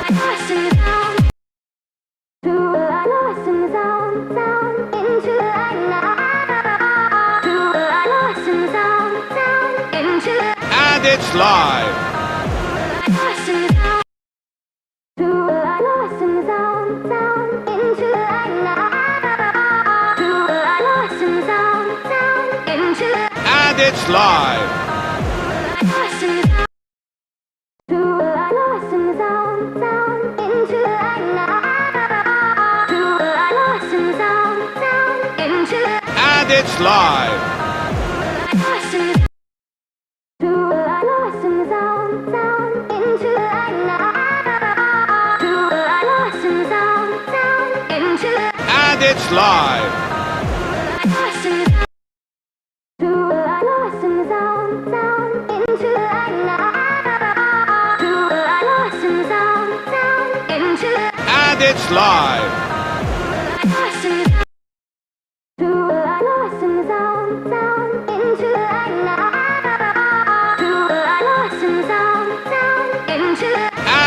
And it's live. And it's live. And it's live. And it's live. And it's live.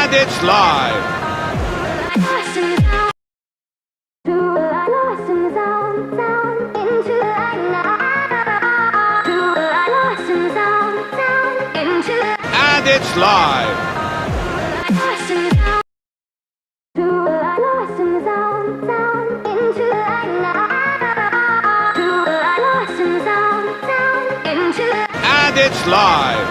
And it's live. And it's live. And it's live.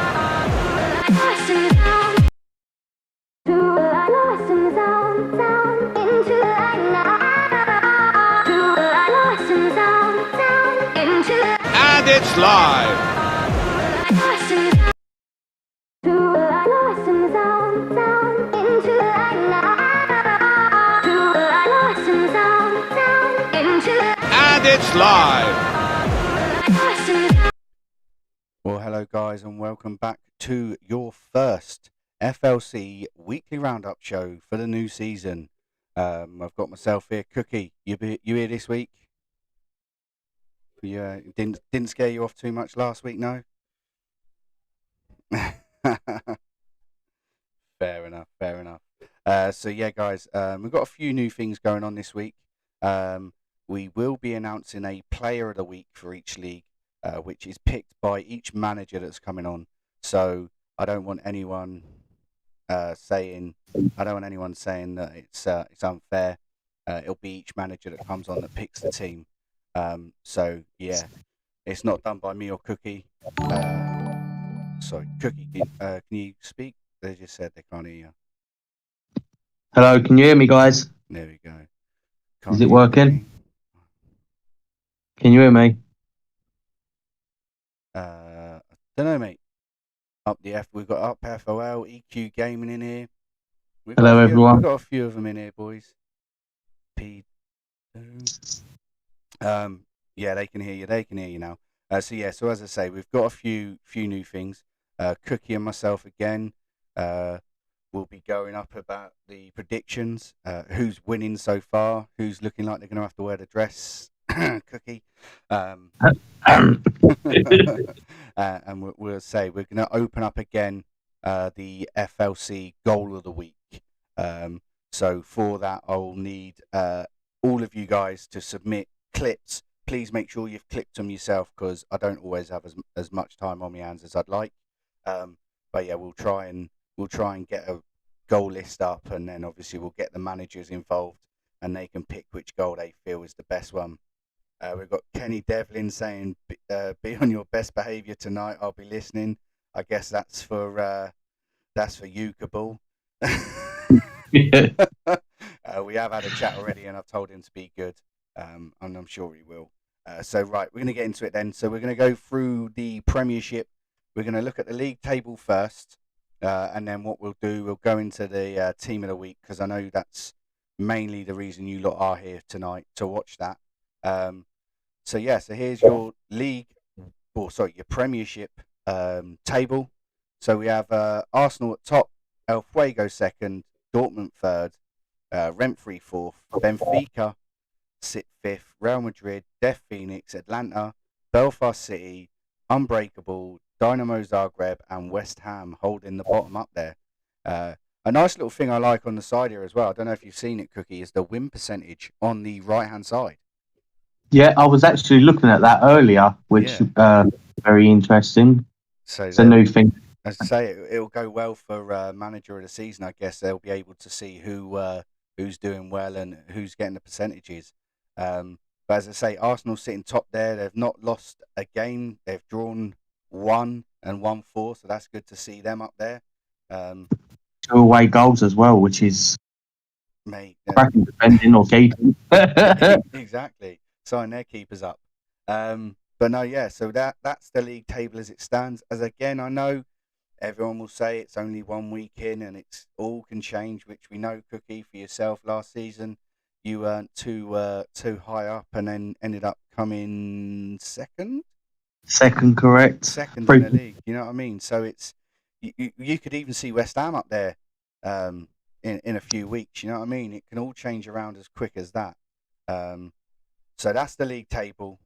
And it's live. And it's live. Well, hello guys, and welcome back to your first FLC weekly roundup show for the new season. I've got myself here, Cookie. You here this week? Yeah, didn't scare you off too much last week, no? Fair enough. So yeah, guys, we've got a few new things going on this week. We will be announcing a player of the week for each league, which is picked by each manager that's coming on. So I don't want anyone saying that it's unfair. It'll be each manager that comes on that picks the team. So yeah, it's not done by me or Cookie. Sorry, Cookie, can you speak? They just said they can't hear you. Hello, can you hear me, guys? There we go. Is it working? Can you hear me? I don't know, mate. We've got Up FOL, EQ Gaming in here. Hello, everyone. We've got a few of them in here, boys. Yeah, they can hear you. They can hear you now. So as I say, we've got a few new things. Cookie and myself again will be going up about the predictions. Who's winning so far? Who's looking like they're going to have to wear the dress? Cookie. And we'll say we're going to open up again the FLC goal of the week. So for that, I'll need all of you guys to submit clips. Please make sure you've clipped them yourself, because I don't always have as much time on my hands as I'd like. But yeah, we'll try and get a goal list up, and then obviously we'll get the managers involved, and they can pick which goal they feel is the best one. We've got Kenny Devlin saying, "Be on your best behaviour tonight. I'll be listening." I guess that's for you, Kabul. Yeah. We have had a chat already, and I've told him to be good, and I'm sure he will. So right, we're going to get into it then. So we're going to go through the Premiership. We're going to look at the league table first, and then what we'll do, we'll go into the team of the week, because I know that's mainly the reason you lot are here tonight, to watch that. So here's your your Premiership table. So we have Arsenal at top, El Fuego second, Dortmund third, Renfrey fourth, Benfica sit fifth, Real Madrid, Death Phoenix, Atlanta, Belfast City, Unbreakable, Dynamo Zagreb, and West Ham holding the bottom up there. I A nice little thing I like on the side here as well, I don't know if you've seen it, Cookie, is the win percentage on the right-hand side. Yeah, I was actually looking at that earlier, which very interesting. So It's a new thing. as I say, it'll go well for manager of the season. I guess they'll be able to see who's doing well and who's getting the percentages. But as I say, Arsenal sitting top there. They've not lost a game. They've drawn one and won four, so that's good to see them up there. 2 away goals as well, which is Mate, cracking defending or keeping. exactly. Sign their keepers up. But no, yeah. So that's the league table as it stands. As again, I know everyone will say it's only 1 week in and it's all can change, which we know, Cookie, for yourself last season. You weren't too high up and then ended up coming second. Second, correct. Second in the league. You know what I mean? So it's you could even see West Ham up there in a few weeks. You know what I mean? It can all change around as quick as that. So that's the league table.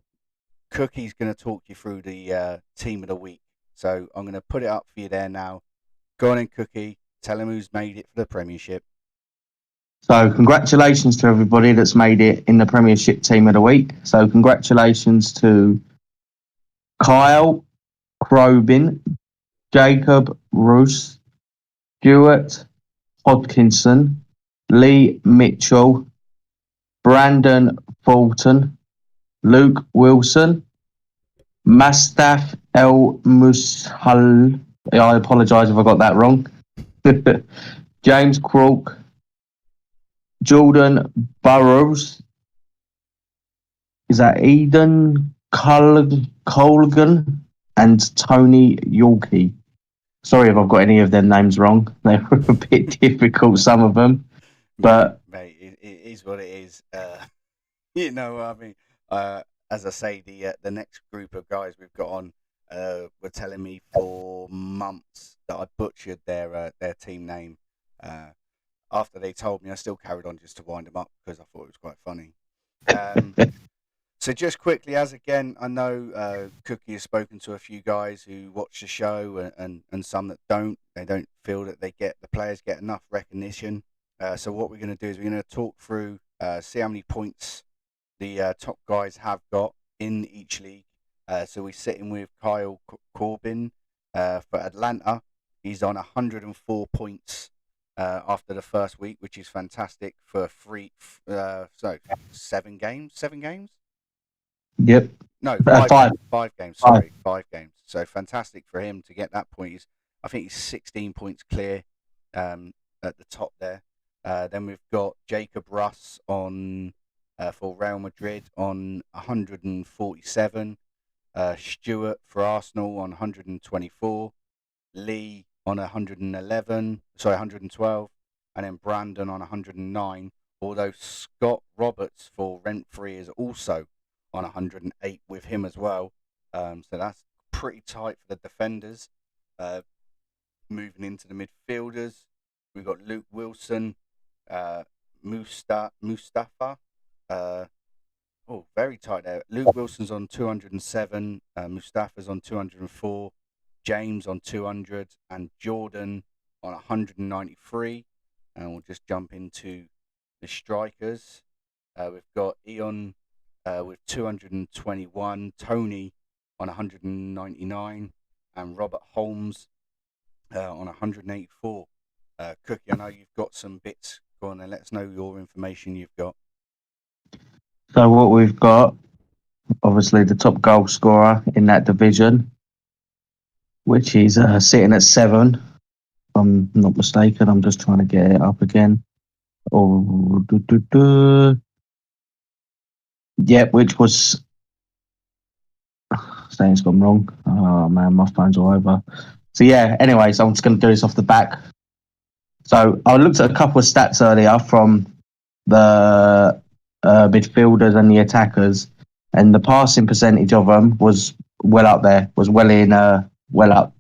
Cookie's going to talk you through the team of the week. So I'm going to put it up for you there now. Go on in, Cookie. Tell him who's made it for the Premiership. So congratulations to everybody that's made it in the Premiership team of the week. So congratulations to Kyle, Crobin, Jacob, Roos, Stuart, Hodkinson, Lee Mitchell, Brandon Fulton, Luke Wilson, Mastaf El Mushal. I apologise if I got that wrong. James Crook, Jordan Burrows. Is that Eden Colgan and Tony Yorkie? Sorry if I've got any of their names wrong. They're a bit difficult, some of them. But mate, it is what it is. You know what I mean? As I say, the next group of guys we've got on were telling me for months that I butchered their team name. After they told me, I still carried on just to wind them up because I thought it was quite funny. So just quickly, as again, I know Cookie has spoken to a few guys who watch the show and some that don't. They don't feel that the players get enough recognition. So what we're going to do is we're going to talk through, see how many points the top guys have got in each league. So we're sitting with Kyle Corbin for Atlanta. He's on 104 points after the first week, which is fantastic for 7 games. 7 games? Yep. No, 5 games. Sorry, 5 games. So fantastic for him to get that point. I think he's 16 points clear at the top there. Then we've got Jacob Russ on for Real Madrid on 147. Stuart for Arsenal on 124. Lee on 112. And then Brandon on 109. Although Scott Roberts for Rent-Free is also on 108 with him as well. So that's pretty tight for the defenders. Moving into the midfielders, we've got Luke Wilson, Mustafa. Very tight there. Luke Wilson's on 207, Mustafa's on 204, James on 200, and Jordan on 193. And we'll just jump into the strikers. We've got Eon with 221, Tony on 199, and Robert Holmes on 184. Cookie, I know you've got some bits. Go on and let us know your information you've got. So what we've got, obviously the top goal scorer in that division, which is sitting at 7. If I'm not mistaken, I'm just trying to get it up again. Yep, which was saying it's gone wrong. Oh man, my phone's all over. So yeah, anyways, I'm just going to do this off the back. So I looked at a couple of stats earlier from the midfielders and the attackers, and the passing percentage of them was well up there, was well up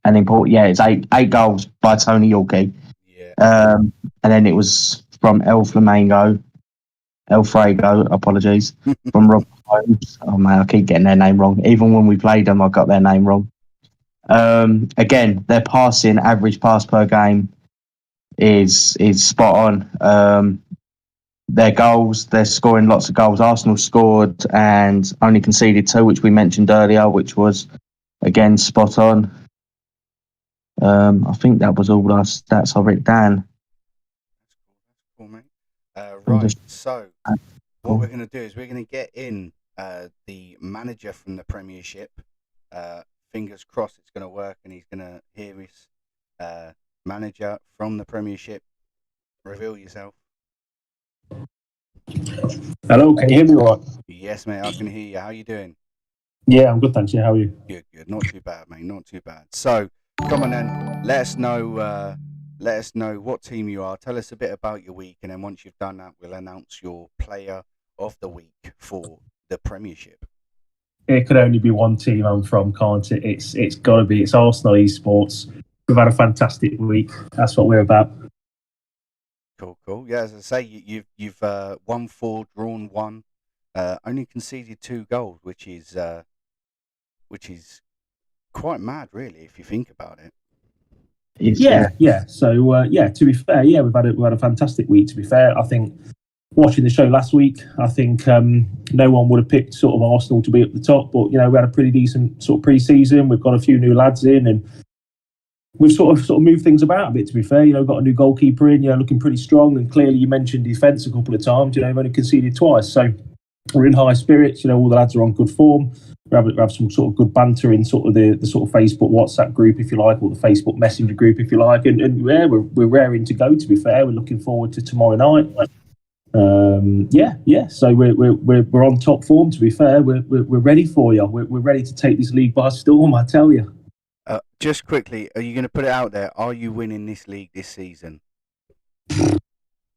and important. Yeah, it's eight goals by Tony Yorkie. Yeah. And then it was from El Frago, apologies, from Rob Holmes. Oh man, I keep getting their name wrong. Even when we played them, I got their name wrong. Again, their passing, average pass per game, is spot on. Their goals, they're scoring lots of goals. Arsenal scored and only conceded 2, which we mentioned earlier, which was again spot on. I think that was all our stats I wrote down. Cool, mate. Right, so what we're going to do is we're going to get in the manager from the Premiership. Fingers crossed it's going to work and he's going to hear his manager from the Premiership. Reveal yourself. Hello, can you hear me all right? Yes, mate, I can hear you. How you doing? Yeah, I'm good, thanks. Yeah, how are you? Good. Not too bad, mate. Not too bad. So, come on then. Let us know what team you are. Tell us a bit about your week, and then once you've done that, we'll announce your player of the week for the Premiership. It could only be one team I'm from, can't it? It's got to be. It's Arsenal Esports. We've had a fantastic week. That's what we're about. Cool. Yeah, as I say, you've won 4, drawn 1, only conceded 2 goals, which is quite mad, really, if you think about it. Yeah. So to be fair, we've had a fantastic week. To be fair, I think watching the show last week, I think no one would have picked sort of Arsenal to be at the top, but we had a pretty decent sort of pre-season. We've got a few new lads in, and we've sort of moved things about a bit. To be fair, got a new goalkeeper in, looking pretty strong. And clearly, you mentioned defence a couple of times. We've only conceded twice, so we're in high spirits. All the lads are on good form. We have some sort of good banter in sort of the sort of Facebook WhatsApp group, if you like, or the Facebook Messenger group, if you like. And yeah, we're raring to go. To be fair, we're looking forward to tomorrow night. So we're on top form. To be fair, we're ready for you. We're ready to take this league by storm. I tell you. Just quickly, are you going to put it out there? Are you winning this league this season?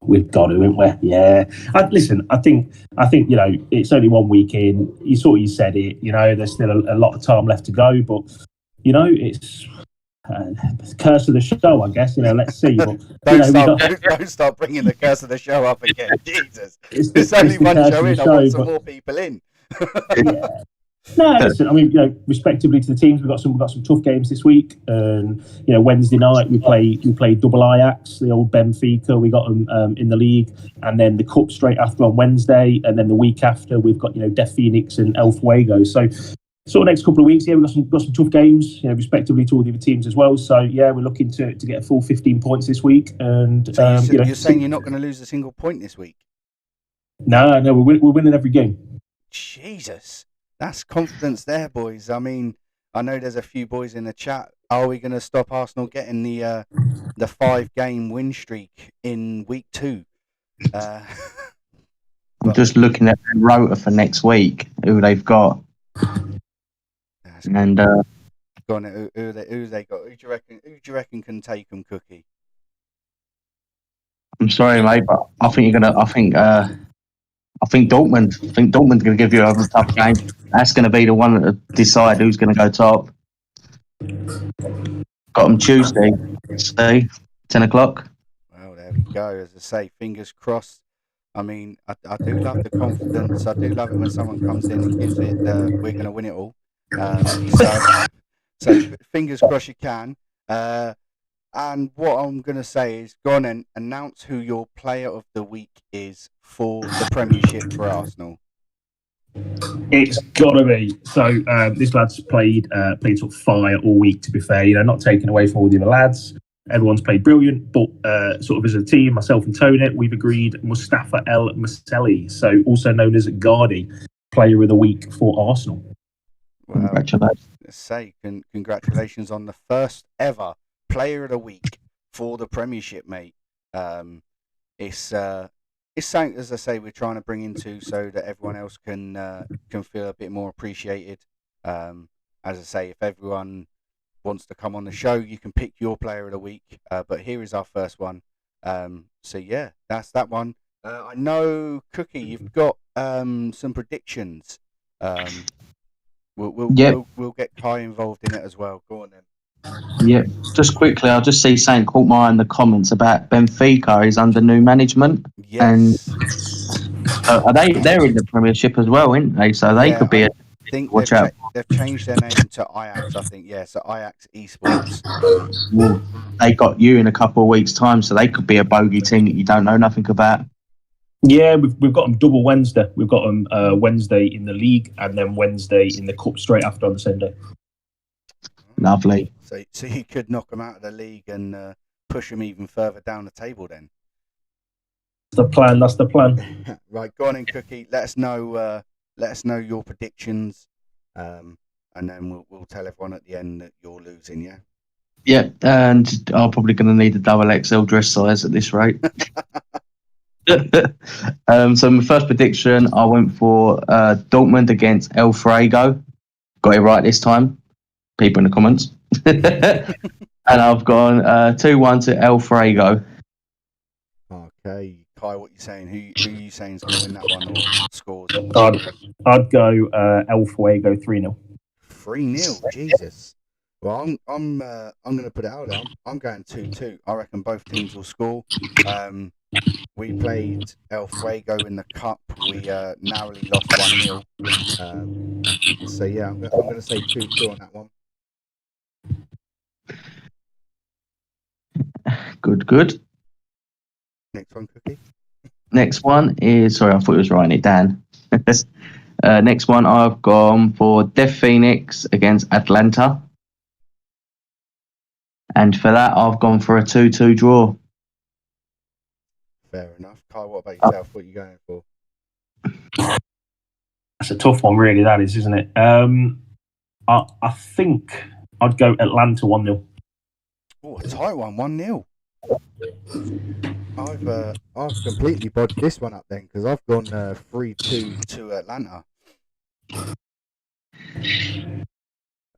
We've got to, haven't we? Yeah. Listen, I think it's only 1 week in. You said it. There's still a lot of time left to go, but it's curse of the show, I guess. Let's see. But don't start bringing the curse of the show up again. Jesus, there's only one show in. I want some more people in. Yeah. No, listen. I mean, respectively to the teams, we've got some tough games this week. Wednesday night we play double Ajax, the old Benfica. We got them in the league, and then the cup straight after on Wednesday, and then the week after we've got Def Phoenix and El Fuego. So, sort of next couple of weeks, we've got some tough games, respectively to all the other teams as well. So yeah, we're looking to get a full 15 points this week. And so you're saying you're not going to lose a single point this week? No, we're winning every game. Jesus. That's confidence there, boys. I mean, I know there's a few boys in the chat. Are we going to stop Arsenal getting the 5-game win streak in week 2? I'm just looking at the rota for next week, who they've got. And go on, who they got? Who do you reckon can take them, Cookie? I'm sorry, mate, but I think you're gonna. I think Dortmund. I think Dortmund's going to give you a tough game. That's going to be the one that decide who's going to go top. Got them Tuesday, 10 o'clock. Well, there we go. As I say, fingers crossed. I mean, I do love the confidence. I do love it when someone comes in and gives it, we're going to win it all. So fingers crossed you can. And what I'm going to say is go on and announce who your player of the week is for the Premiership for Arsenal. It's got to be. So this lad's played sort of fire all week, to be fair. Not taken away from all the other lads. Everyone's played brilliant, but sort of as a team, myself and Tony, we've agreed Mustafa El Maselli, so also known as Gardy, player of the week for Arsenal. Well, congratulations. Let's say congratulations on the first ever player of the week for the Premiership, mate. It's something, as I say, we're trying to bring into so that everyone else can feel a bit more appreciated. As I say, if everyone wants to come on the show, you can pick your player of the week. But here is our first one. So yeah, that's that one. I know, Cookie, you've got some predictions. We'll get Kai involved in it as well. Go on then. Yeah, just quickly, I'll just see something caught my eye in the comments about Benfica is under new management. Yes. And they're in the Premiership as well, aren't they? So they could be think Watch out. they've changed their name to Ajax. I think so Ajax Esports. Well, they got you in a couple of weeks' time, so they could be a bogey team that you don't know nothing about. Yeah, we've got them double Wednesday. We've got them Wednesday in the league and then Wednesday in the cup straight after on the same day. Lovely. So you could knock them out of the league and push them even further down the table then. That's the plan. Right, go on in, Cookie. Let us know your predictions, and then we'll tell everyone at the end that you're losing. Yeah. Yeah, and I'm probably going to need a double XL dress size at this rate. So my first prediction, I went for Dortmund against El Fuego. Got it right this time. People in the comments. And I've gone 2-1 to El Fuego. Okay, Kai, what you saying? Who are you saying is going to win that one or scores? I'd go El Fuego 3-0. 3-0. Jesus. Well, I'm going to put it out there. I'm going 2-2. I reckon both teams will score. We played El Fuego in the cup. We narrowly lost 1-0. So yeah, I'm going to say 2-2 on that one. Good. Next one, Cookie. Next one is, sorry, I thought it was writing it down. Next one, I've gone for Death Phoenix against Atlanta. And for that, I've gone for a 2-2 draw. Fair enough. Kai, what about yourself? What are you going for? That's a tough one, really, that is, isn't it? I think I'd go Atlanta 1-0. Oh, a tight one, 1-0. I've completely bodged this one up then because I've gone 3-2 to Atlanta.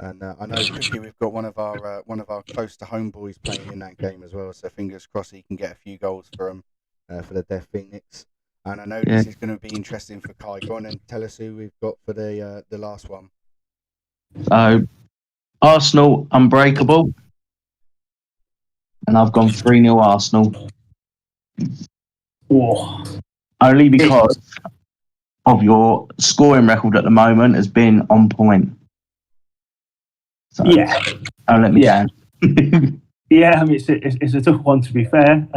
And I know, Cookie, we've got one of our close to home boys playing in that game as well. So fingers crossed he can get a few goals for him for the Death Phoenix. And I know this is going to be interesting for Kai. Go on and tell us who we've got for the last one. So Arsenal Unbreakable. And I've gone 3-0 Arsenal. Oh. Only because of your scoring record at the moment has been on point. So, yeah. Don't let me down. Yeah, I mean it's a tough one to be fair.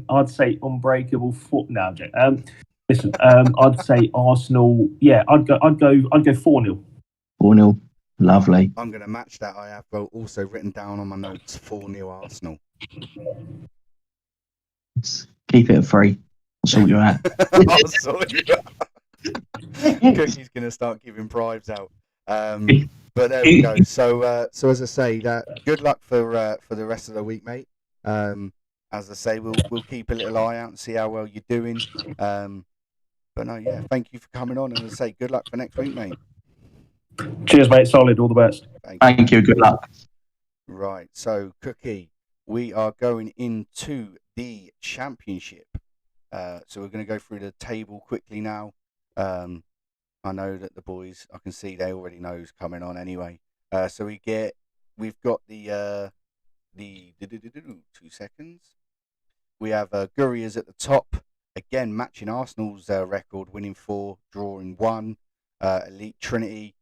I'd say Unbreakable foot now, Jake. Listen, I'd say Arsenal. Yeah, I'd go 4-0. 4-0. Lovely. I'm going to match that. I have also written down on my notes 4-0 Arsenal. Keep it at 3. I'll sort you out. I'll sort you out. Cookie's going to start giving bribes out. But there we go. So as I say, good luck for the rest of the week, mate. As I say, we'll keep a little eye out and see how well you're doing. But no, yeah, thank you for coming on, and as I say, good luck for next week, mate. Cheers, mate. Solid. All the best. Thank you. Good luck. Right. So, Cookie, we are going into the championship. So we're going to go through the table quickly now. I know that the boys, I can see they already know who's coming on anyway. So we've got the 2 seconds. We have Gurriers at the top, again matching Arsenal's record, winning 4, drawing 1. Elite Trinity,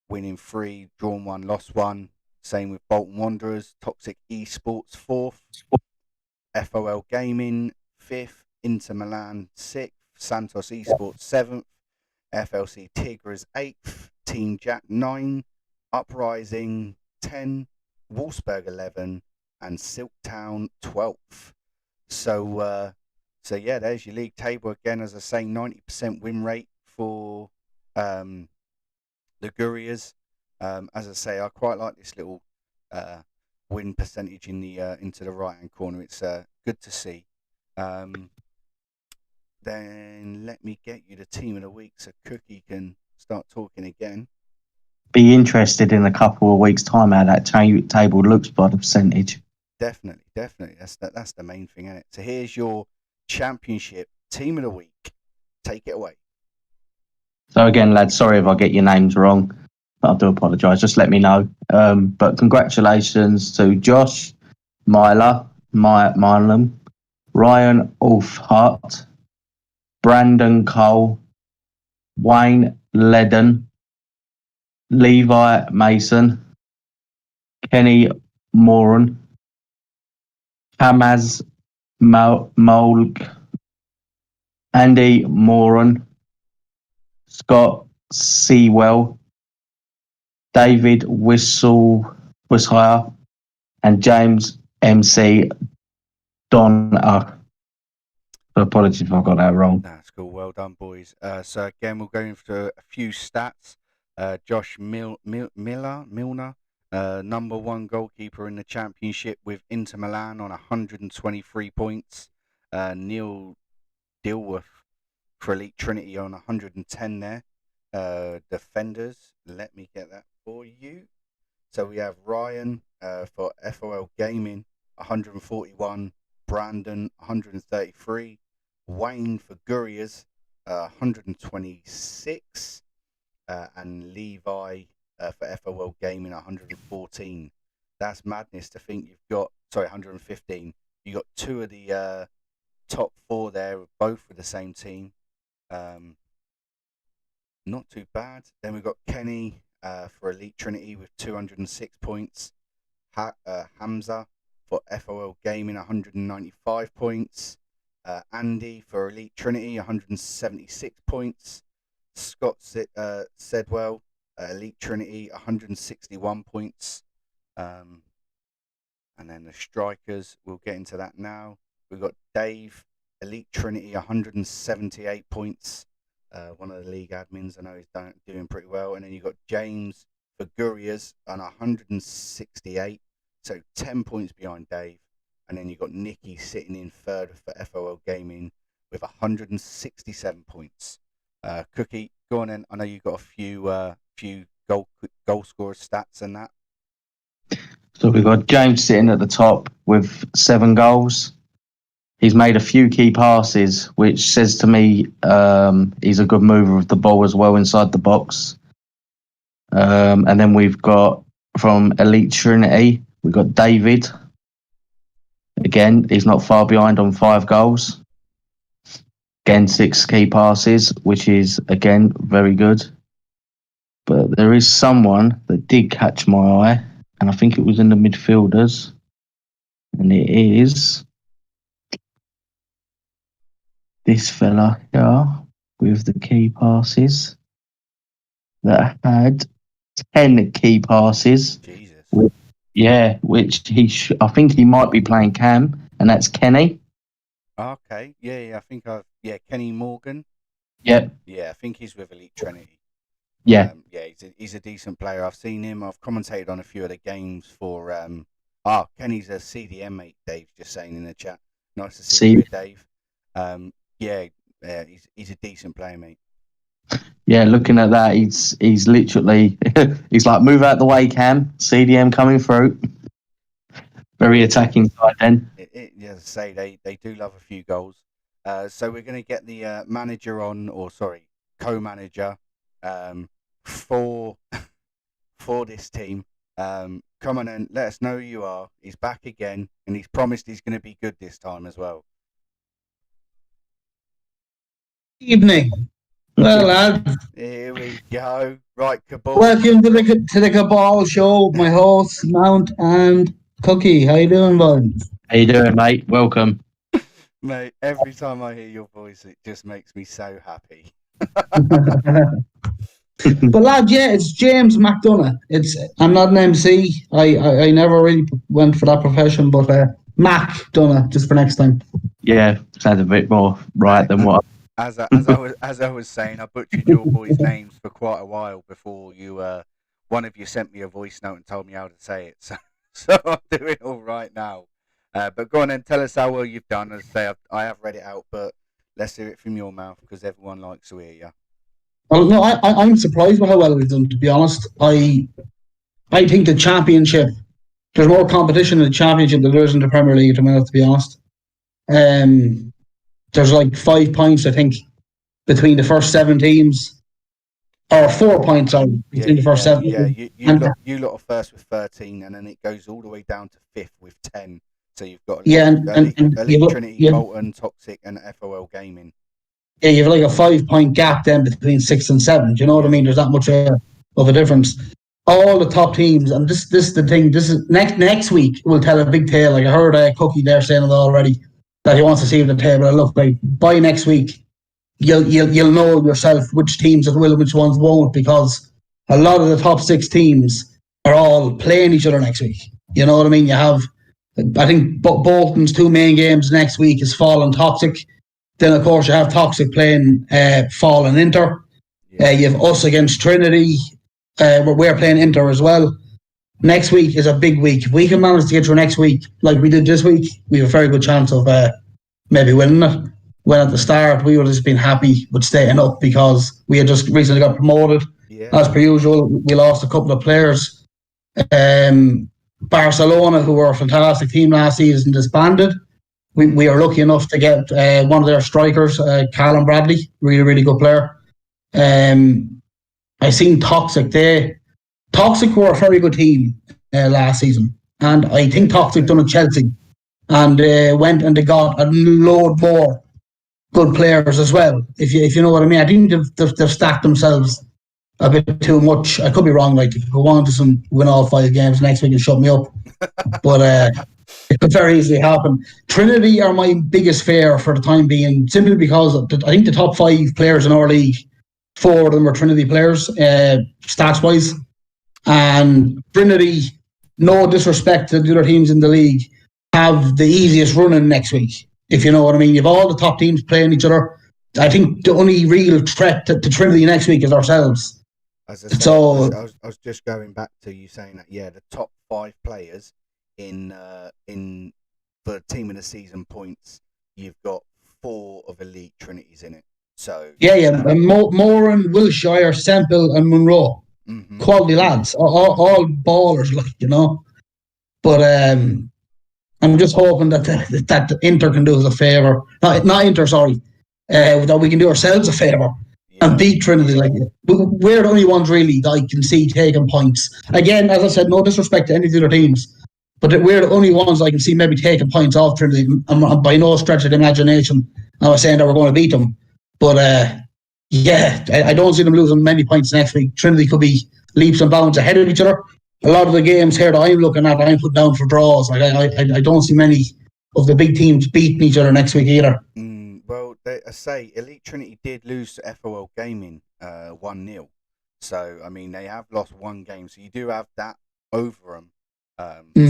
winning 3, drawn 1, lost 1. Same with Bolton Wanderers. Toxic Esports 4th. FOL Gaming 5th. Inter Milan 6th. Santos Esports 7th. FLC Tigres 8th. Team Jack 9. Uprising 10. Wolfsburg 11. And Silktown 12th. So yeah, there's your league table again. As I say, 90% win rate for the Gurriers. As I say, I quite like this little win percentage in the into the right hand corner. It's good to see. Then let me get you the team of the week so Cookie can start talking again. Be interested in a couple of weeks' time how that table looks by the percentage. Definitely. That's the main thing, isn't it? So here's your championship team of the week. Take it away. So again, lads, sorry if I get your names wrong, but I do apologise. Just let me know. But congratulations to Josh, Myla, Milam, Ryan Ulfhart, Brandon Cole, Wayne Ledden, Levi Mason, Kenny Moran, Hamaz Molg, Andy Moran, Scott Sewell, David Wishire, and James MC Don. Apologies if I got that wrong. That's cool. Well done, boys. So again, we'll go into a few stats. Josh Milner, number one goalkeeper in the championship with Inter Milan on 123 points. Neil Dilworth for Elite Trinity on 110 there. Defenders, let me get that for you. So we have Ryan for FOL Gaming, 141. Brandon, 133. Wayne for Gurriers, 126. And Levi for FOL Gaming, 114. That's madness to think you've got, 115. You got two of the top four there, both with the same team. Not too bad. Then we've got Kenny for Elite Trinity with 206 points. Hamza for FOL Gaming, 195 points. Andy for Elite Trinity, 176 points. Scott Sedwell, Elite Trinity, 161 points. And then the strikers, we'll get into that now. We've got Dave, Elite Trinity, 178 points. One of the league admins, I know he's doing pretty well. And then you've got James for Gurriers on 168. So 10 points behind Dave. And then you've got Nikki sitting in third for FOL Gaming with 167 points. Cookie, go on in. I know you've got a few goal scorer stats and that. So we've got James sitting at the top with 7 goals. He's made a few key passes, which says to me he's a good mover of the ball as well inside the box. And then we've got from Elite Trinity, we've got David. Again, he's not far behind on 5 goals. Again, 6 key passes, which is, again, very good. But there is someone that did catch my eye, and I think it was in the midfielders. And it is this fella here with the key passes that had 10 key passes. Jesus. Which I think he might be playing Cam, and that's Kenny. Okay, yeah, I think Kenny Morgan. Yep. Yeah, I think he's with Elite Trinity. Yeah. He's a decent player. I've seen him. I've commentated on a few of the games for. Kenny's a CDM mate. Dave's just saying in the chat. Nice to see you, Dave. He's a decent player, mate. Yeah, looking at that, he's literally he's like, move out the way, Cam. CDM coming through. Very attacking side then. As I say, they do love a few goals. So we're going to get the manager on, co-manager, for this team. Come on and let us know who you are. He's back again, and he's promised he's going to be good this time as well. Evening. Well, lads. Here we go. Right, Cabal. Welcome to the Cabal Show. My hosts, Mount and Cookie. How you doing, bud? How you doing, mate? Welcome. Mate, every time I hear your voice, it just makes me so happy. But lad, it's James McDonough. I'm not an MC. I never really went for that profession, but McDonough, just for next time. Yeah, sounds a bit more right than what. As I was saying, I butchered your boys' names for quite a while before one of you sent me a voice note and told me how to say it. So I'm doing all right now. But go on and tell us how well you've done. As I say, I have read it out, but let's hear it from your mouth because everyone likes to hear you. Well, no, I'm surprised by how well we've done, to be honest. I think the Championship, there's more competition in the Championship than there is in the Premier League, to be honest. There's like 5 points, I think, between the first 7 teams. Or 4 points between the first 7. Yeah, you lot are first with 13, and then it goes all the way down to 5th with 10. So you've got Elite Trinity, Bolton, Toxic, and FOL Gaming. Yeah, you have like a 5 point gap then between 6 and 7. Do you know what I mean? There's that much. of a difference. All the top teams, and this is the thing. This is next week will tell a big tale. Like I heard Cookie there saying it already that he wants to see the table. And look, like by next week, you'll know yourself which teams that will, which ones won't, because a lot of the top 6 teams are all playing each other next week. You know what I mean? You have, I think Bolton's 2 main games next week is Fall and Toxic. Then of course you have Toxic playing Fall and Inter. You have us against Trinity. We're playing Inter as well. Next week is a big week. If we can manage to get through next week like we did this week, we have a very good chance of maybe winning it. When at the start we would have just been happy with staying up because we had just recently got promoted. As per usual, we lost a couple of players. Barcelona, who were a fantastic team last season, disbanded. We are lucky enough to get one of their strikers, Callum Bradley, really, really good player. I seen Toxic. Toxic were a very good team last season, and I think Toxic done at Chelsea, and went and they got a load more good players as well. If you know what I mean, I think they've stacked themselves a bit too much. I could be wrong. Like if we wanted to win all 5 games next week and shut me up, but it could very easily happen. Trinity are my biggest fear for the time being, simply because I think the top 5 players in our league, 4 of them are Trinity players, stats wise, and Trinity, no disrespect to the other teams in the league, have the easiest running next week. If you know what I mean, you've all the top teams playing each other. I think the only real threat to Trinity next week is ourselves. As I said, so I was just going back to you saying that the top 5 players in for team of the season points, you've got 4 of elite Trinities in it. So Moran, Wilshire, Semple, and Monroe, quality lads, all ballers, like you know. But I'm just hoping that Inter can do us a favour. Not Inter, sorry. That we can do ourselves a favour and beat Trinity. Like we're the only ones really that I can see taking points. Again, as I said, no disrespect to any of the other teams, but we're the only ones I can see maybe taking points off Trinity. And by no stretch of the imagination, I was saying that we're going to beat them. But I don't see them losing many points next week. Trinity could be leaps and bounds ahead of each other. A lot of the games here that I'm looking at, I'm putting down for draws. Like I don't see many of the big teams beating each other next week either. Well, I say Elite Trinity did lose to FOL Gaming 1-0. So, I mean, they have lost 1 game. So you do have that over them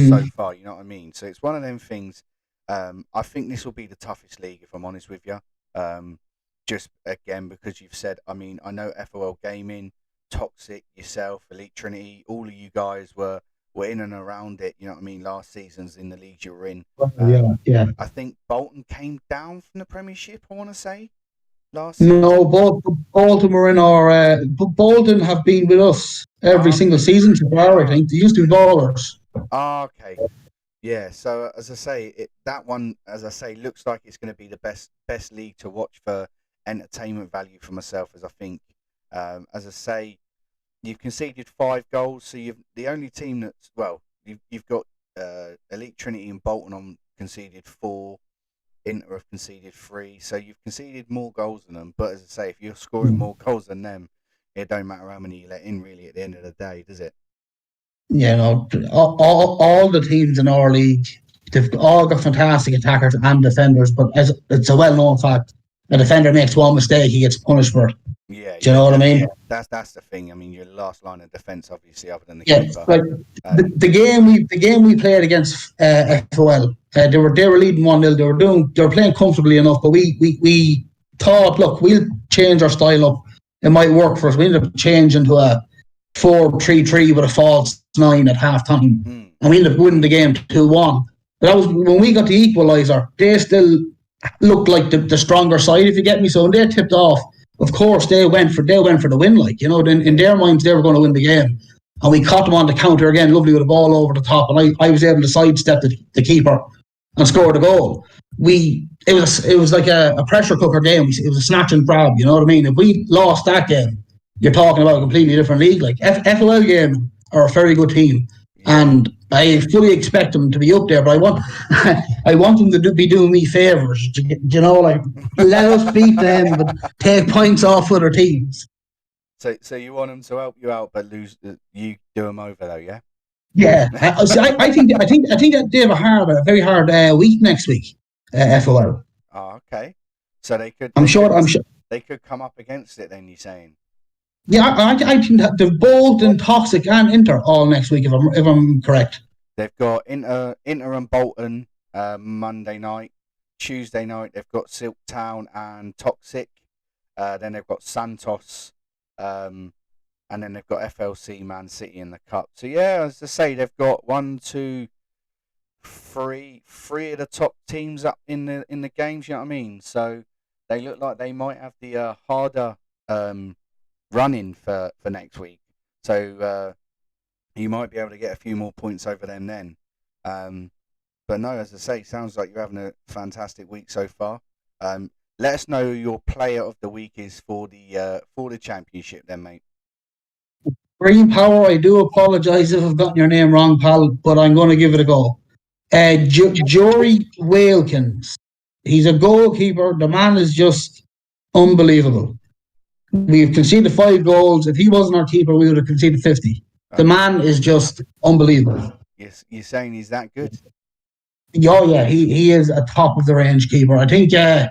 so far, you know what I mean? So it's one of them things. I think this will be the toughest league, if I'm honest with you. Just, again, because you've said, I mean, I know FOL Gaming, Toxic, yourself, Elite Trinity, all of you guys were in and around it, you know what I mean, last seasons in the leagues you were in. I think Bolton came down from the Premiership, I want to say, last season. No, Bolton were in our... Bolton have been with us every single season so far, I think. They used to be ballers. Okay. Yeah, so as I say, that one, as I say, looks like it's going to be the best league to watch for entertainment value for myself, as I think. As I say, you've conceded 5 goals, so the only team that's you've got Elite Trinity and Bolton on conceded 4, Inter have conceded 3, so you've conceded more goals than them. But as I say, if you're scoring more goals than them, it don't matter how many you let in, really, at the end of the day, does it? Yeah, no, all the teams in our league, they've all got fantastic attackers and defenders, but as it's a well-known fact, a defender makes 1 mistake, he gets punished for it. Yeah, do you know what I mean? Yeah, that's the thing. I mean, your last line of defense, obviously, other than the keeper. Like the game we played against FOL, they were leading 1-0. They were playing comfortably enough, but we thought, look, we'll change our style up. It might work for us. We ended up changing to a 4-3-3 with a false 9 at half time, and we ended up winning the game 2-1. But that was when we got the equaliser. They still looked like the stronger side, if you get me. So when they tipped off, of course they went for the win. Like, you know, in their minds they were going to win the game, and we caught them on the counter again, lovely with a ball over the top, and I was able to sidestep the keeper and score the goal. It was like a pressure cooker game. It was a snatch and grab. You know what I mean? If we lost that game, you're talking about a completely different league. Like FLL game are a very good team, and I fully expect them to be up there. But I want them to be doing me favours. You know, like let us beat them, but take points off other teams. So you want them to help you out, but lose you do them over though, yeah? Yeah, I think that they have a very hard week next week. FOL. Oh, okay. So they could. I'm sure. They could come up against it. Then you're saying. Yeah, I think that they've Bolton, Toxic, and Inter all next week. If I'm correct. They've got Inter and Bolton Monday night. Tuesday night they've got Silk Town and Toxic. Then they've got Santos. And then they've got FLC, Man City in the cup. So yeah, as I say, they've got 1, 2, 3 of the top teams up in the games. You know what I mean? So they look like they might have the harder running for next week. So you might be able to get a few more points over them then. But no, as I say, sounds like you're having a fantastic week so far. Let us know who your player of the week is for the championship then, mate. Green Power, I do apologise if I've gotten your name wrong, pal, but I'm going to give it a go. Jory Wailkins. He's a goalkeeper. The man is just unbelievable. We've conceded 5 goals. If he wasn't our keeper, we would have conceded 50. The man is just unbelievable. Yes, you're saying he's that good? Oh, yeah, he is a top-of-the-range keeper. I think the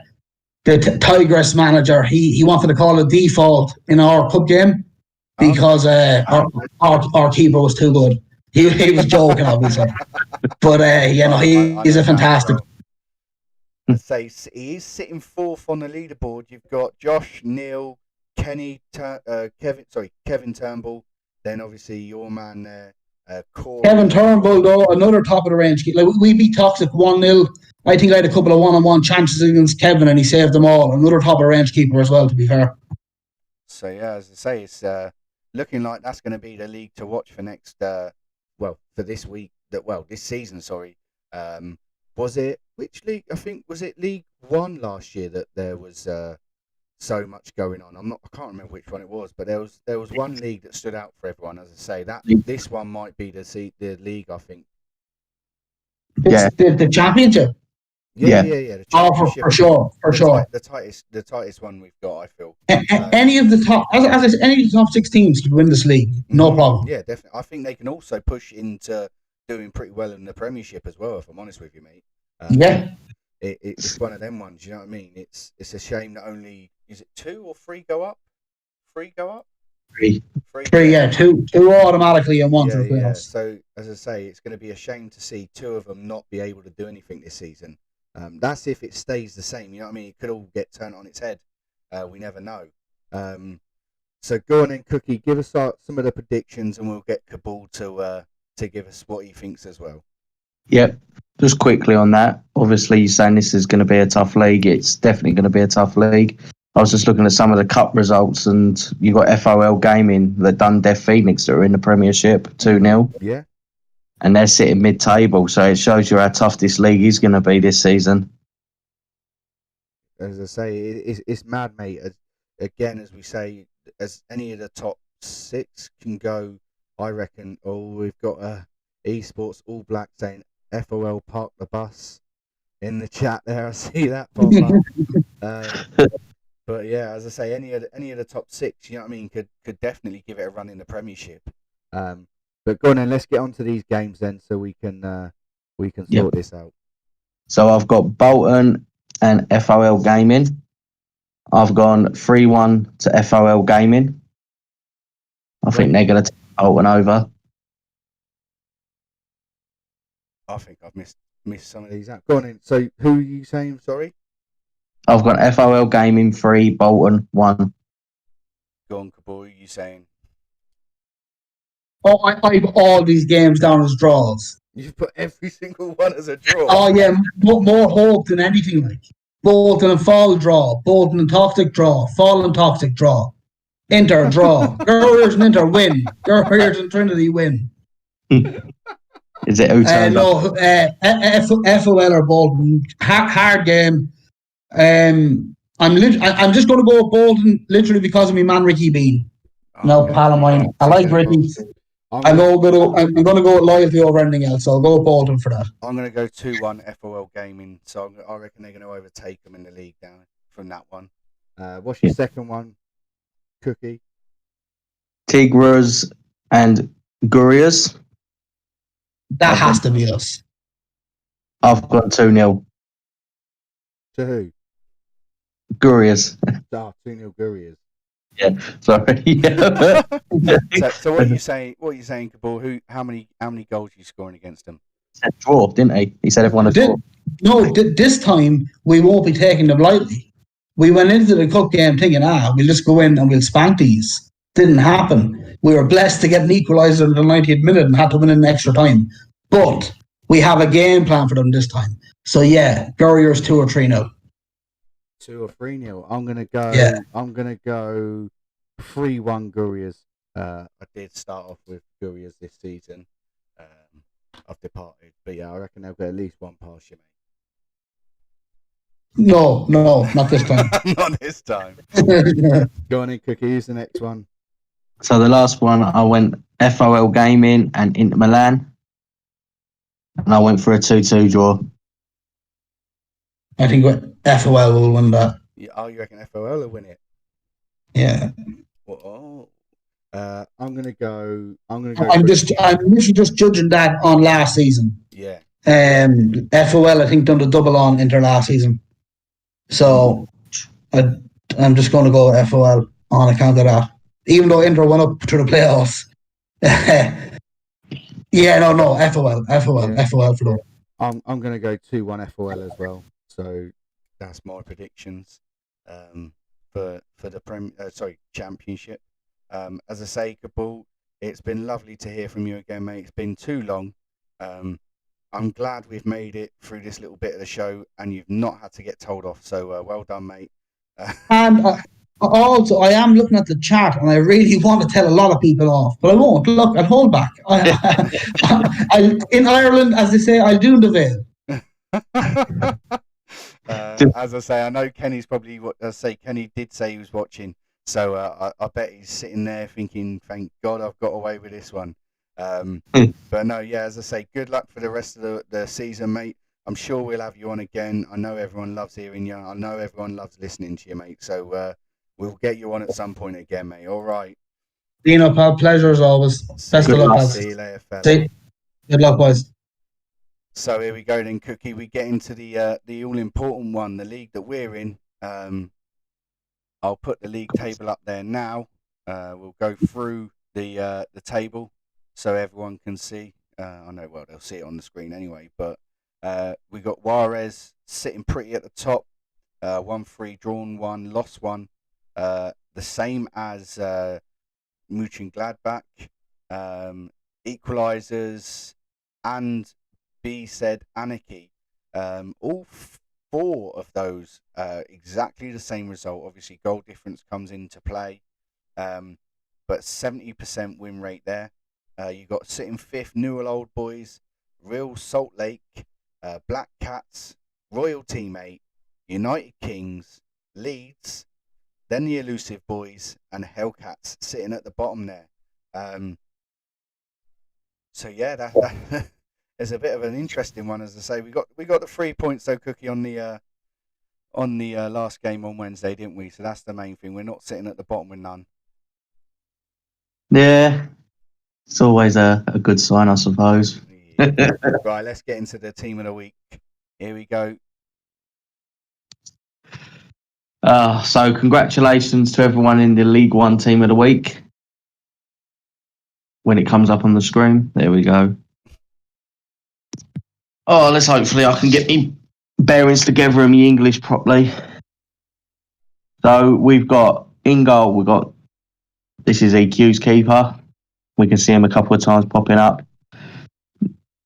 Tigress manager, he wanted to call a default in our cup game, because our keeper was too good. He was joking, obviously. But, he's a fantastic. I'd say he is sitting 4th on the leaderboard. You've got Josh, Neil, Kevin Turnbull, then obviously your man there, Corey. Kevin Turnbull, though, another top-of-the-range keeper. Like, we beat Toxic 1-0. I think I had a couple of one-on-one chances against Kevin, and he saved them all. Another top-of-the-range keeper as well, to be fair. So, yeah, as I say, it's looking like that's going to be the league to watch for next, for this week, this season, sorry. Was it, which league? I think, was it League One last year that there was so much going on? I can't remember which one it was, but there was one league that stood out for everyone, as I say. This one might be the league, I think. The championship? Yeah. The championship. For sure. The tightest one we've got, I feel. Any of the top, any of the top 6 teams could win this league, no problem. Yeah, definitely. I think they can also push into doing pretty well in the Premiership as well, if I'm honest with you, mate. It's one of them ones. You know what I mean? It's a shame that only, is it 2 or 3 go up? 3 go up? 3, yeah. 2 automatically and 1 to the playoffs. Yeah. So as I say, it's going to be a shame to see 2 of them not be able to do anything this season. That's if it stays the same. You know what I mean? It could all get turned on its head. We never know. So go on then, Cookie. Give us some of the predictions, and we'll get Kabul to give us what he thinks as well. Yep. Just quickly on that. Obviously, you're saying this is going to be a tough league. It's definitely going to be a tough league. I was just looking at some of the cup results, and you got FOL Gaming that done Deaf Phoenix that are in the Premiership 2-0. Yeah. And they're sitting mid-table, so it shows you how tough this league is going to be this season. As I say, it's mad, mate. Again, as we say, as any of the top 6 can go, I reckon. We've got esports All Black saying FOL park the bus in the chat there. I see that pop up. But yeah, as I say, any of the top 6, you know what I mean, could definitely give it a run in the Premiership. But go on then, let's get on to these games then, so we can sort this out. So I've got Bolton and FOL Gaming. I've gone 3-1 to FOL Gaming. I think they're going to take Bolton over. I think I've missed some of these out. Go on then. So who are you saying? Sorry. I've got FOL Gaming 3, Bolton 1. Go on, Kabul. Who are you saying? Oh, I've all these games down as draws. You've put every single one as a draw. Oh yeah, more hope than anything. Like Bolton and Fall draw, Bolton and Toxic draw, Fall and Toxic draw, Inter draw, Warriors and Inter win, Warriors and Trinity win. Is it no, FOL or Bolton, hard game. I'm just going to go with Bolton literally because of my man Ricky Bean. No, pal of mine. I like Ricky. I'm going to go with loyalty over anything else, so I'll go with Bolton for that. I'm going to go 2-1 FOL Gaming, so I reckon they're going to overtake them in the league down from that one. What's your second one, Cookie? Tigers and Gurias. That has to be us. I've gone 2-0. To who? Gurias. 2-0 Gurias. Yeah, sorry. So what are you saying? What are you saying, Kabul? How many goals are you scoring against them? He said draw, didn't he? He said everyone a draw. No, this time we won't be taking them lightly. We went into the cup game thinking, we'll just go in and we'll spank these. Didn't happen. We were blessed to get an equaliser in the 90th minute and had to win in extra time. But we have a game plan for them this time. So yeah, Gurriers 2 or 3-0. 2 or 3-0. I'm gonna go. Yeah. I'm gonna go 3-1 Gurias. I did start off with Gurias this season. I've departed, but yeah, I reckon they'll get at least one past you, mate. No, not this time. Not this time. Go on in, Cookie. Who's the next one? So the last one, I went FOL Gaming and Inter Milan. And I went for a 2-2 draw. I think FOL will win that. Oh, you reckon FOL will win it? Yeah. Well, I'm gonna go. I'm literally just judging that on last season. Yeah. FOL, I think, done the double on Inter last season. So I'm just going to go with FOL on account of that. Even though Inter went up to the playoffs. Yeah, no, FOL for them. I'm going to go 2-1 FOL as well. So that's my predictions for the Championship. As I say, Kabul, it's been lovely to hear from you again, mate. It's been too long. I'm glad we've made it through this little bit of the show and you've not had to get told off. So well done, mate. And also, I am looking at the chat and I really want to tell a lot of people off, but I won't. Look, I'll hold back. In Ireland, as they say, I'll do the veil. As I say, I know Kenny's probably. Kenny did say he was watching, so I bet he's sitting there thinking, "Thank God I've got away with this one." But no, yeah, as I say, good luck for the rest of the season, mate. I'm sure we'll have you on again. I know everyone loves hearing you. I know everyone loves listening to you, mate. So we'll get you on at some point again, mate. All right. Dino, pal, pleasure as always. Best of luck, pal. See you later, fella. Good luck, boys. So here we go then, Cookie. We get into the all-important one, the league that we're in. I'll put the league table up there now. We'll go through the table so everyone can see. I know, well, they'll see it on the screen anyway, but we got Juarez sitting pretty at the top. 1-3, drawn 1, lost 1. The same as Mönchengladbach. Equalizers and B said Anarchy. All 4 of those exactly the same result. Obviously, goal difference comes into play, but 70% win rate there. You got sitting 5th, Newell Old Boys, Real Salt Lake, Black Cats, Royal Teammate, United Kings, Leeds, then the Elusive Boys and Hellcats sitting at the bottom there. So yeah, that is a bit of an interesting one, as I say. We got the 3 points though, Cookie, on the last game on Wednesday, didn't we? So that's the main thing. We're not sitting at the bottom with none. Yeah, it's always a good sign, I suppose. Yeah. Right, let's get into the team of the week. Here we go. So congratulations to everyone in the League One team of the week. When it comes up on the screen, there we go. Oh, hopefully I can get me bearings together in the English properly. So we've got in goal, this is EQ's keeper. We can see him a couple of times popping up.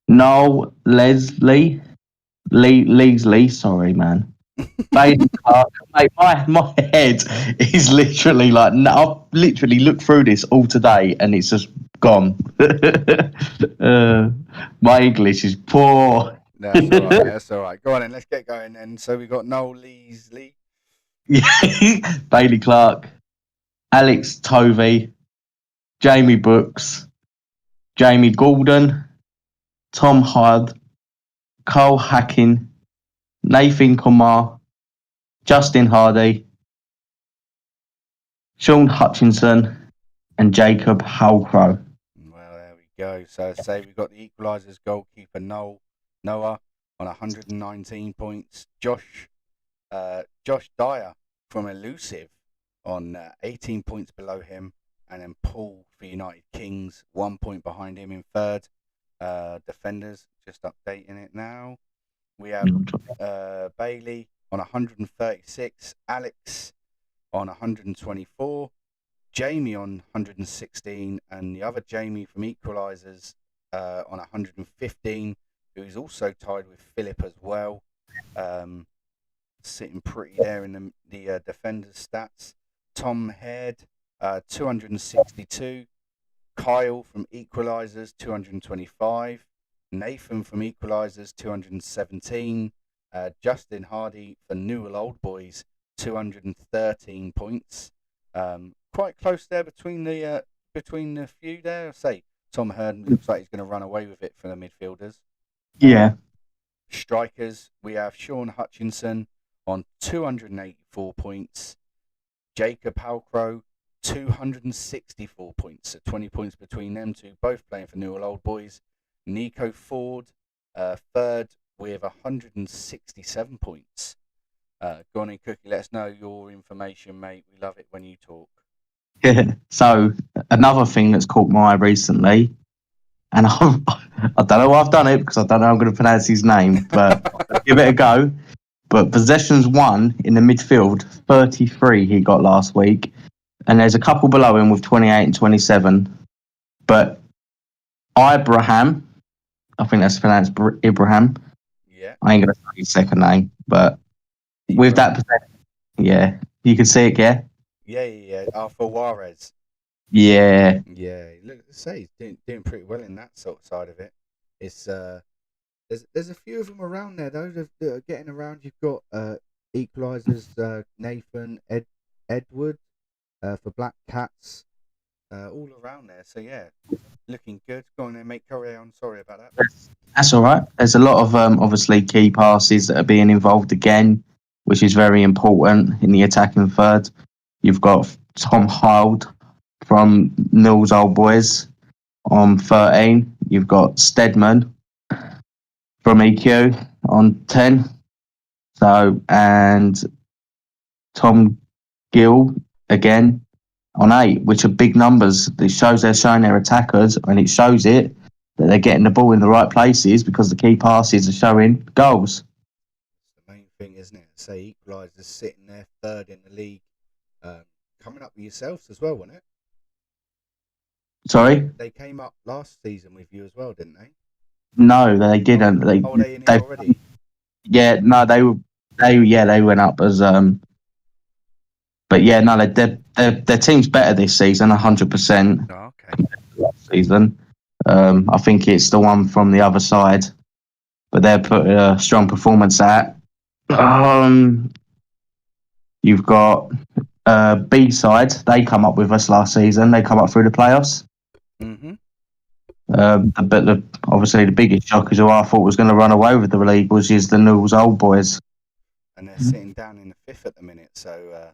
Noel Leslie, sorry, man. Bailey Clark, mate, my head is literally like, I've literally looked through this all today and it's just gone. My English is poor. No, that's all right. That's all right. Go on then. Let's get going then. So we got Noel Leslie, Bailey Clark, Alex Tovey, Jamie Brooks, Jamie Gordon, Tom Hyde, Carl Hacking, Nathan Kumar, Justin Hardy, Sean Hutchinson, and Jacob Halcrow. Well, there we go. So say we've got the equalisers goalkeeper Noah on 119 points. Josh Dyer from Elusive on 18 points below him, and then Paul for United Kings 1 point behind him in third. Defenders, just updating it now. We have Bailey on 136, Alex on 124, Jamie on 116, and the other Jamie from Equalisers on 115, who is also tied with Philip as well. Sitting pretty there in the defenders' stats. Tom Head, 262. Kyle from Equalisers, 225. Nathan from Equalisers, 217. Justin Hardy for Newell Old Boys, 213 points. Quite close there between the few there. I say Tom Heard looks like he's going to run away with it for the midfielders. Yeah. Strikers, we have Sean Hutchinson on 284 points. Jacob Halcrow, 264 points. So 20 points between them two, both playing for Newell Old Boys. Nico Ford, third with 167 points. Go on in, Cookie, let us know your information, mate. We love it when you talk. So another thing that's caught my eye recently, and I don't know why I've done it because I don't know how I'm going to pronounce his name, but give it a go. But possessions won in the midfield, 33 he got last week, and there's a couple below him with 28 and 27. But Ibrahim, I think that's pronounced Ibrahim. Yeah. I ain't going to say his second name, but with that percentage, yeah, you can see it, yeah? Yeah. For Juarez. Yeah. Yeah, look, say he's doing pretty well in that sort of side of it. It's there's a few of them around there though that are getting around. You've got Equalisers, Nathan, Edward for Black Cats, all around there. So yeah, looking good. Go on then, mate. Carry on. Sorry about that. That's all right. There's a lot of obviously key passes that are being involved again, which is very important in the attacking third. You've got Tom Hild from Newell's Old Boys on 13. You've got Stedman from EQ on 10. So, and Tom Gill again on 8, which are big numbers. It shows they're showing their attackers, and it shows it that they're getting the ball in the right places because the key passes are showing goals. That's the main thing, isn't it? Say Equalisers sitting there third in the league, coming up with yourselves as well, wasn't it? Sorry? They came up last season with you as well, didn't they? No, they didn't. They in it already? Yeah, no, they went up as but yeah, no, their team's better this season, 100%. Oh, okay. Last season, I think it's the one from the other side, but they're put a strong performance at. You've got B side. They come up with us last season. They come up through the playoffs. Mm-hmm. But obviously the biggest shock is who I thought was going to run away with the league was the Newell's Old Boys. And they're sitting down in the 5th at the minute, so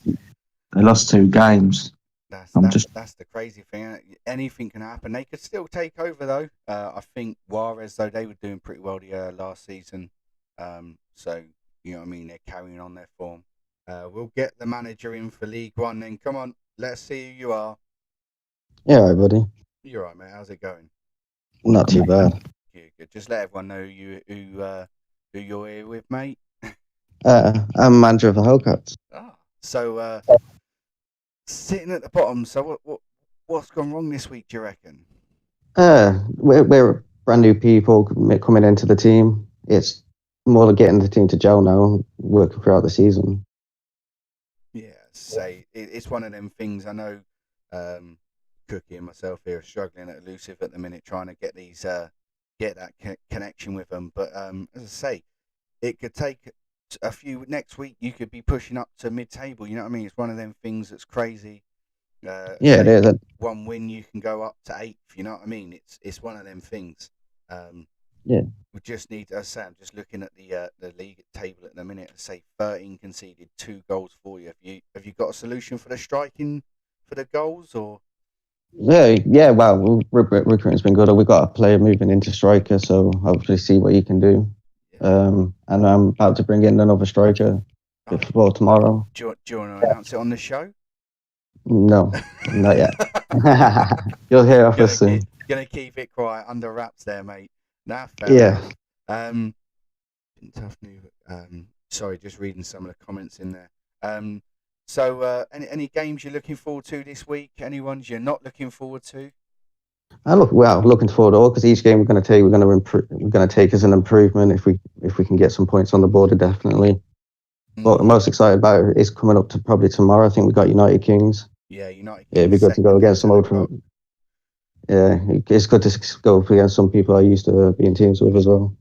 they lost 2 games. That's the crazy thing. Anything can happen. They could still take over though. I think Juarez though, they were doing pretty well the last season. So you know what I mean. They're carrying on their form. We'll get the manager in for League One. Then come on, let's see who you are. Yeah, all right, buddy. You're right, mate. How's it going? Not too bad. Good. Just let everyone know who you're here with, mate. I'm manager of the Hellcats. So sitting at the bottom. So what's gone wrong this week? Do you reckon? We're brand new people coming into the team. It's more like getting the team to gel now, working throughout the season. Yeah, say it's one of them things. I know Cookie and myself here are struggling at Elusive at the minute, trying to get these get that connection with them. But as I say, it could take a few. Next week, you could be pushing up to mid-table. You know what I mean? It's one of them things that's crazy. Yeah, it is. One win, you can go up to 8th. You know what I mean? It's one of them things. Yeah. We just need. As I say, I'm just looking at the league table at the minute. Say 13 conceded, 2 goals for you. Have you got a solution for the striking for the goals or? Yeah. Well, recruiting's been good. We've got a player moving into striker, so hopefully see what he can do. And I'm about to bring in another striker for tomorrow. Do you want to announce it on the show? No, not yet. You'll hear off us soon. Gonna keep it quiet under wraps there, mate. Nah, fair enough. Tough new. Sorry, just reading some of the comments in there. So, any games you're looking forward to this week? Any ones you're not looking forward to? Looking forward to all, because each game we're going to take as an improvement. If we can get some points on the board, definitely. But I'm most excited about it is coming up to probably tomorrow. I think we got United Kings. Yeah, United Kings. Yeah, it'd be good to go against some old friends. Yeah, it's good to go up against some people I used to be in teams with as well.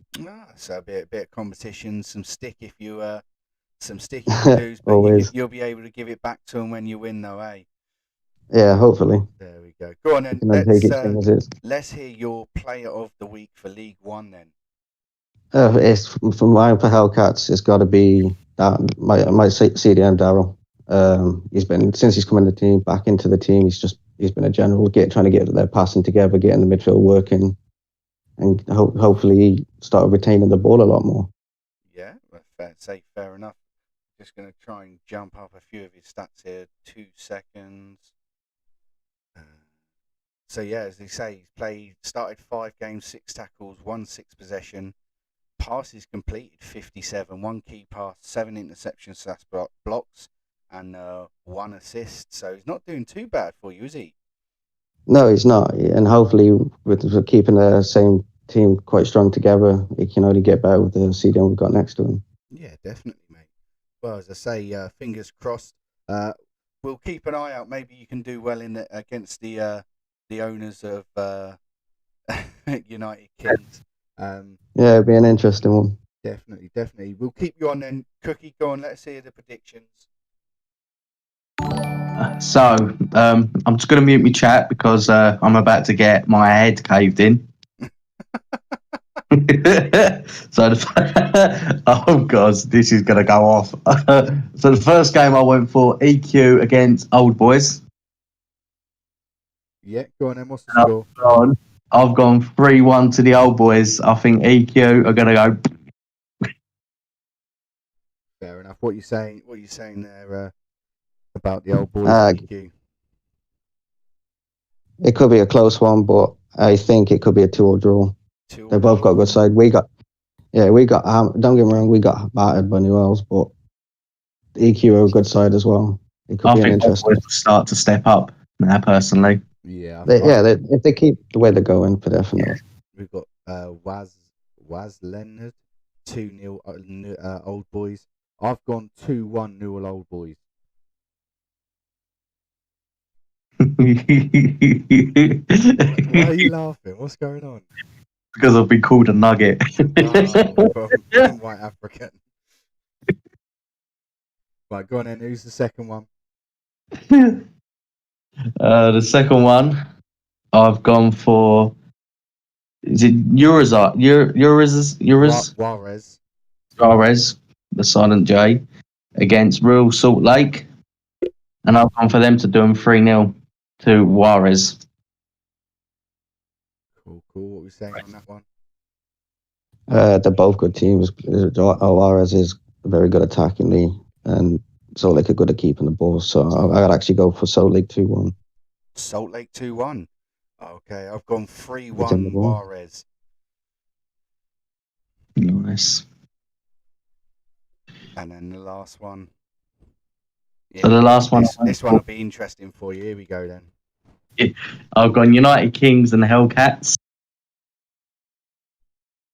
So a bit of competition, some stick if you lose, but you'll be able to give it back to them when you win, though, eh? Yeah, hopefully. There we go. Go on then. Let's hear your player of the week for League One then. It's for mine for Hellcats. It's got to be my CDM Daryl. He's been, since he's come in the team, back into the team. He's been a general, trying to get their passing together, getting the midfield working, and hopefully start retaining the ball a lot more. Yeah, fair enough. Just going to try and jump up a few of his stats here. 2 seconds. So yeah, as they say, he's started 5 games, 6 tackles, 1 6 possession, passes completed 57, 1 key pass, 7 interceptions / blocks, and 1 assist. So he's not doing too bad for you, is he? No, he's not. And hopefully, with keeping the same team quite strong together, it can only get better with the CDM we've got next to him. Yeah, definitely, mate. Well, as I say, fingers crossed. We'll keep an eye out. Maybe you can do well against the owners of United Kings. Yeah, it'd be an interesting one. Definitely. We'll keep you on then. Cookie, go on. Let's hear the predictions. So, I'm just going to mute my chat because I'm about to get my head caved in. Oh god, this is going to go off. So the first game I went for EQ against Old Boys. Yeah, go on then. What's the score? I've gone 3-1 to the Old Boys. I think EQ are going to go. Fair enough. What are you saying there about the Old Boys EQ? It could be a close one, but I think it could be a 2-2 draw. They both got a good side. We got. Don't get me wrong, we got battered by Newells, but EQ are a good side as well. It could be an interesting. Will start to step up now, personally. Yeah. If they keep the way they're going, for definitely. We've got Waz Leonard, 2-0 Old Boys. I've gone 2-1 Newell Old Boys. Why are you laughing? What's going on? Because I've been called a nugget. From White African. Right, go on then. Who's the second one? The second one, I've gone for. Is it Juarez, the silent J, against Real Salt Lake, and I've gone for them to do them 3-0 to Juarez. Cool. What are we saying on that one? They're both good teams. Juarez is very good attacking and Salt Lake are good at keeping the ball. So I'd actually go for Salt Lake 2-1. Salt Lake 2-1. Okay, I've gone 3-1 Juarez. Nice. And then the last one. Yeah, so the last one. This one will be interesting for you. Here we go then. Yeah, I've gone United Kings and Hellcats.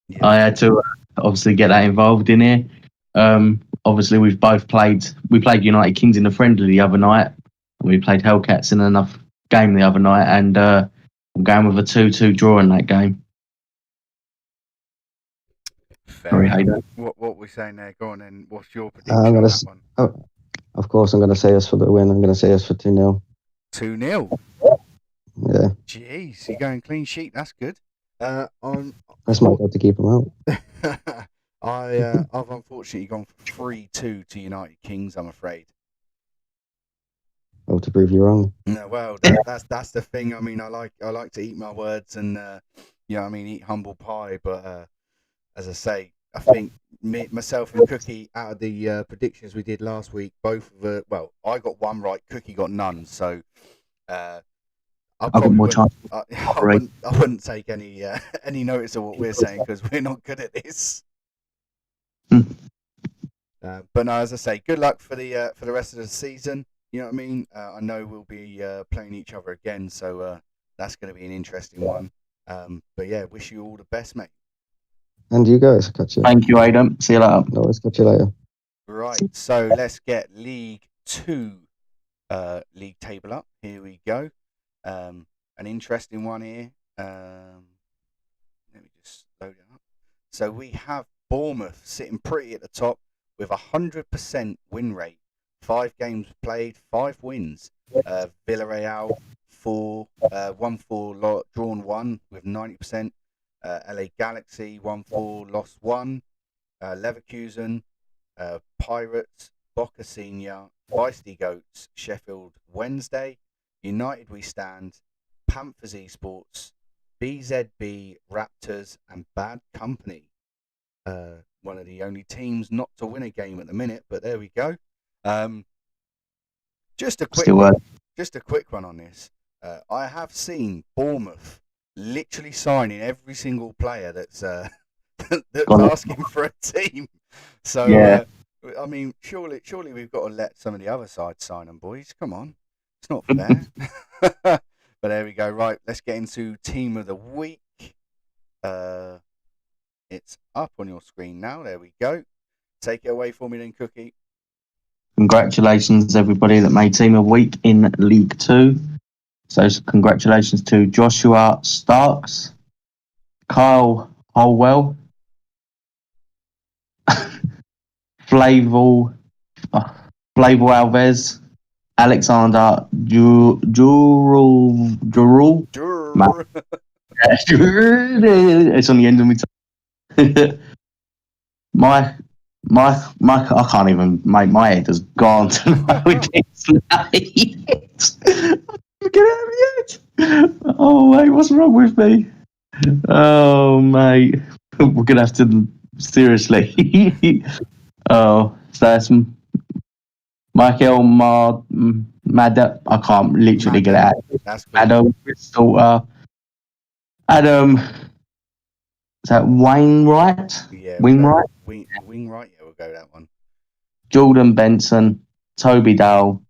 Yeah. I had to obviously get that involved in here. Obviously, we played United Kings in the friendly the other night, and we played Hellcats in another game the other night, and I'm going with a 2-2 draw in that game. Sorry, what are we saying there? Go on then. What's your prediction on that one? Of course, I'm going to say us for the win. I'm going to say us for 2-0. 2-0? Yeah. Jeez, you're going clean sheet. That's good. That's my job to keep them out. I've unfortunately gone for 3-2 to United Kings, I'm afraid. able to prove you wrong. No, well, that's the thing. I mean, I like to eat my words and eat humble pie. But as I say, I think myself and Cookie, out of the predictions we did last week, both of I got one right, Cookie got none. So I got more chance. I wouldn't take any any notice of what we're saying because we're not good at this. But no, as I say, good luck for the rest of the season. You know what I mean? I know we'll be playing each other again, so that's going to be an interesting one. But yeah, wish you all the best, mate. And you guys, catch you. Thank you, Adam. See you later. No worries, catch you later. Right, so let's get League 2 league table up. Here we go. An interesting one here. Let me just load it up. So we have Bournemouth sitting pretty at the top with 100% win rate. 5 games played, 5 wins. Villarreal 1-4, drawn 1 with 90%. LA Galaxy 1-4, lost 1. Leverkusen, Pirates, Boca Senior, Feisty Goats, Sheffield Wednesday, United We Stand, Panthers Esports, BZB Raptors, and Bad Company. One of the only teams not to win a game at the minute, but there we go. Just a quick one on this. I have seen Bournemouth literally signing every single player that's asking for a team. So yeah. I mean, surely we've got to let some of the other sides sign them, boys. Come on, it's not fair. But there we go. Right, let's get into team of the week. It's up on your screen now. There we go. Take it away for me then, Cookie. Congratulations, everybody that made team of the week in League 2. So congratulations to Joshua Starks, Kyle Holwell, Flavel Alves, Alexander Durul. It's on the end of my tongue. My I can't even make my head has gone tonight with these names. Get out of my head. Oh mate, what's wrong with me? Oh mate. We're gonna have to seriously. Oh, so that's Michael Mad. I can't literally get it out. That's good. Adam Crystal. Adam. Is that Wainwright? Yeah. Wainwright? Wingwright, yeah, we'll go that one. Jordan Benson, Toby Dale,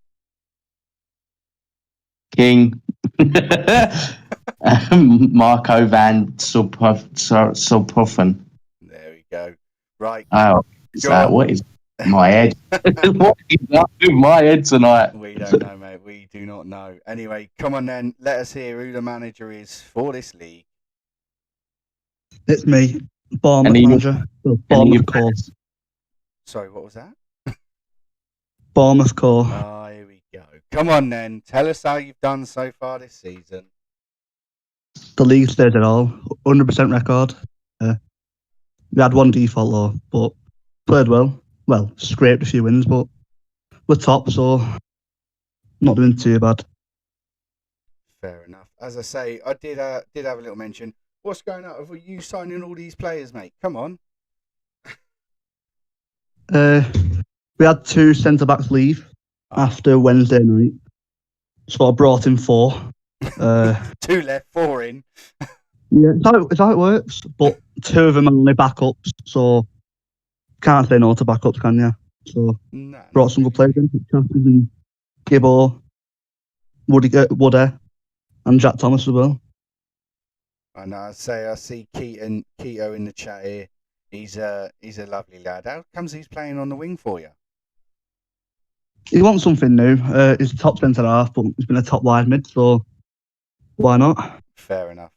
King, Marco Van Sulpoffen. There we go. Right. Oh, what is my head? What is up with my head tonight? We don't know, mate. We do not know. Anyway, come on then. Let us hear who the manager is for this league. It's me, Bournemouth manager. Bournemouth Core. Sorry, what was that? Bournemouth Core. Oh, here we go. Come on then. Tell us how you've done so far this season. The league stays it all. 100% record. We had one default though, but played well. Well, scraped a few wins, but we're top, so not doing too bad. Fair enough. As I say, I did have a little mention. What's going on with you signing all these players, mate? Come on. We had 2 centre-backs leave after Wednesday night, so I brought in 4. 2 left, 4 in. Yeah, it's how it works, but 2 of them are only backups, so can't say no to backups, can you? So brought some good players in, Chappers and Gibbo, Woody, and Jack Thomas as well. I know. I see Keto in the chat here. He's a lovely lad. How comes he's playing on the wing for you? He wants something new. He's a top centre half, but he's been a top wide mid, so why not? Fair enough.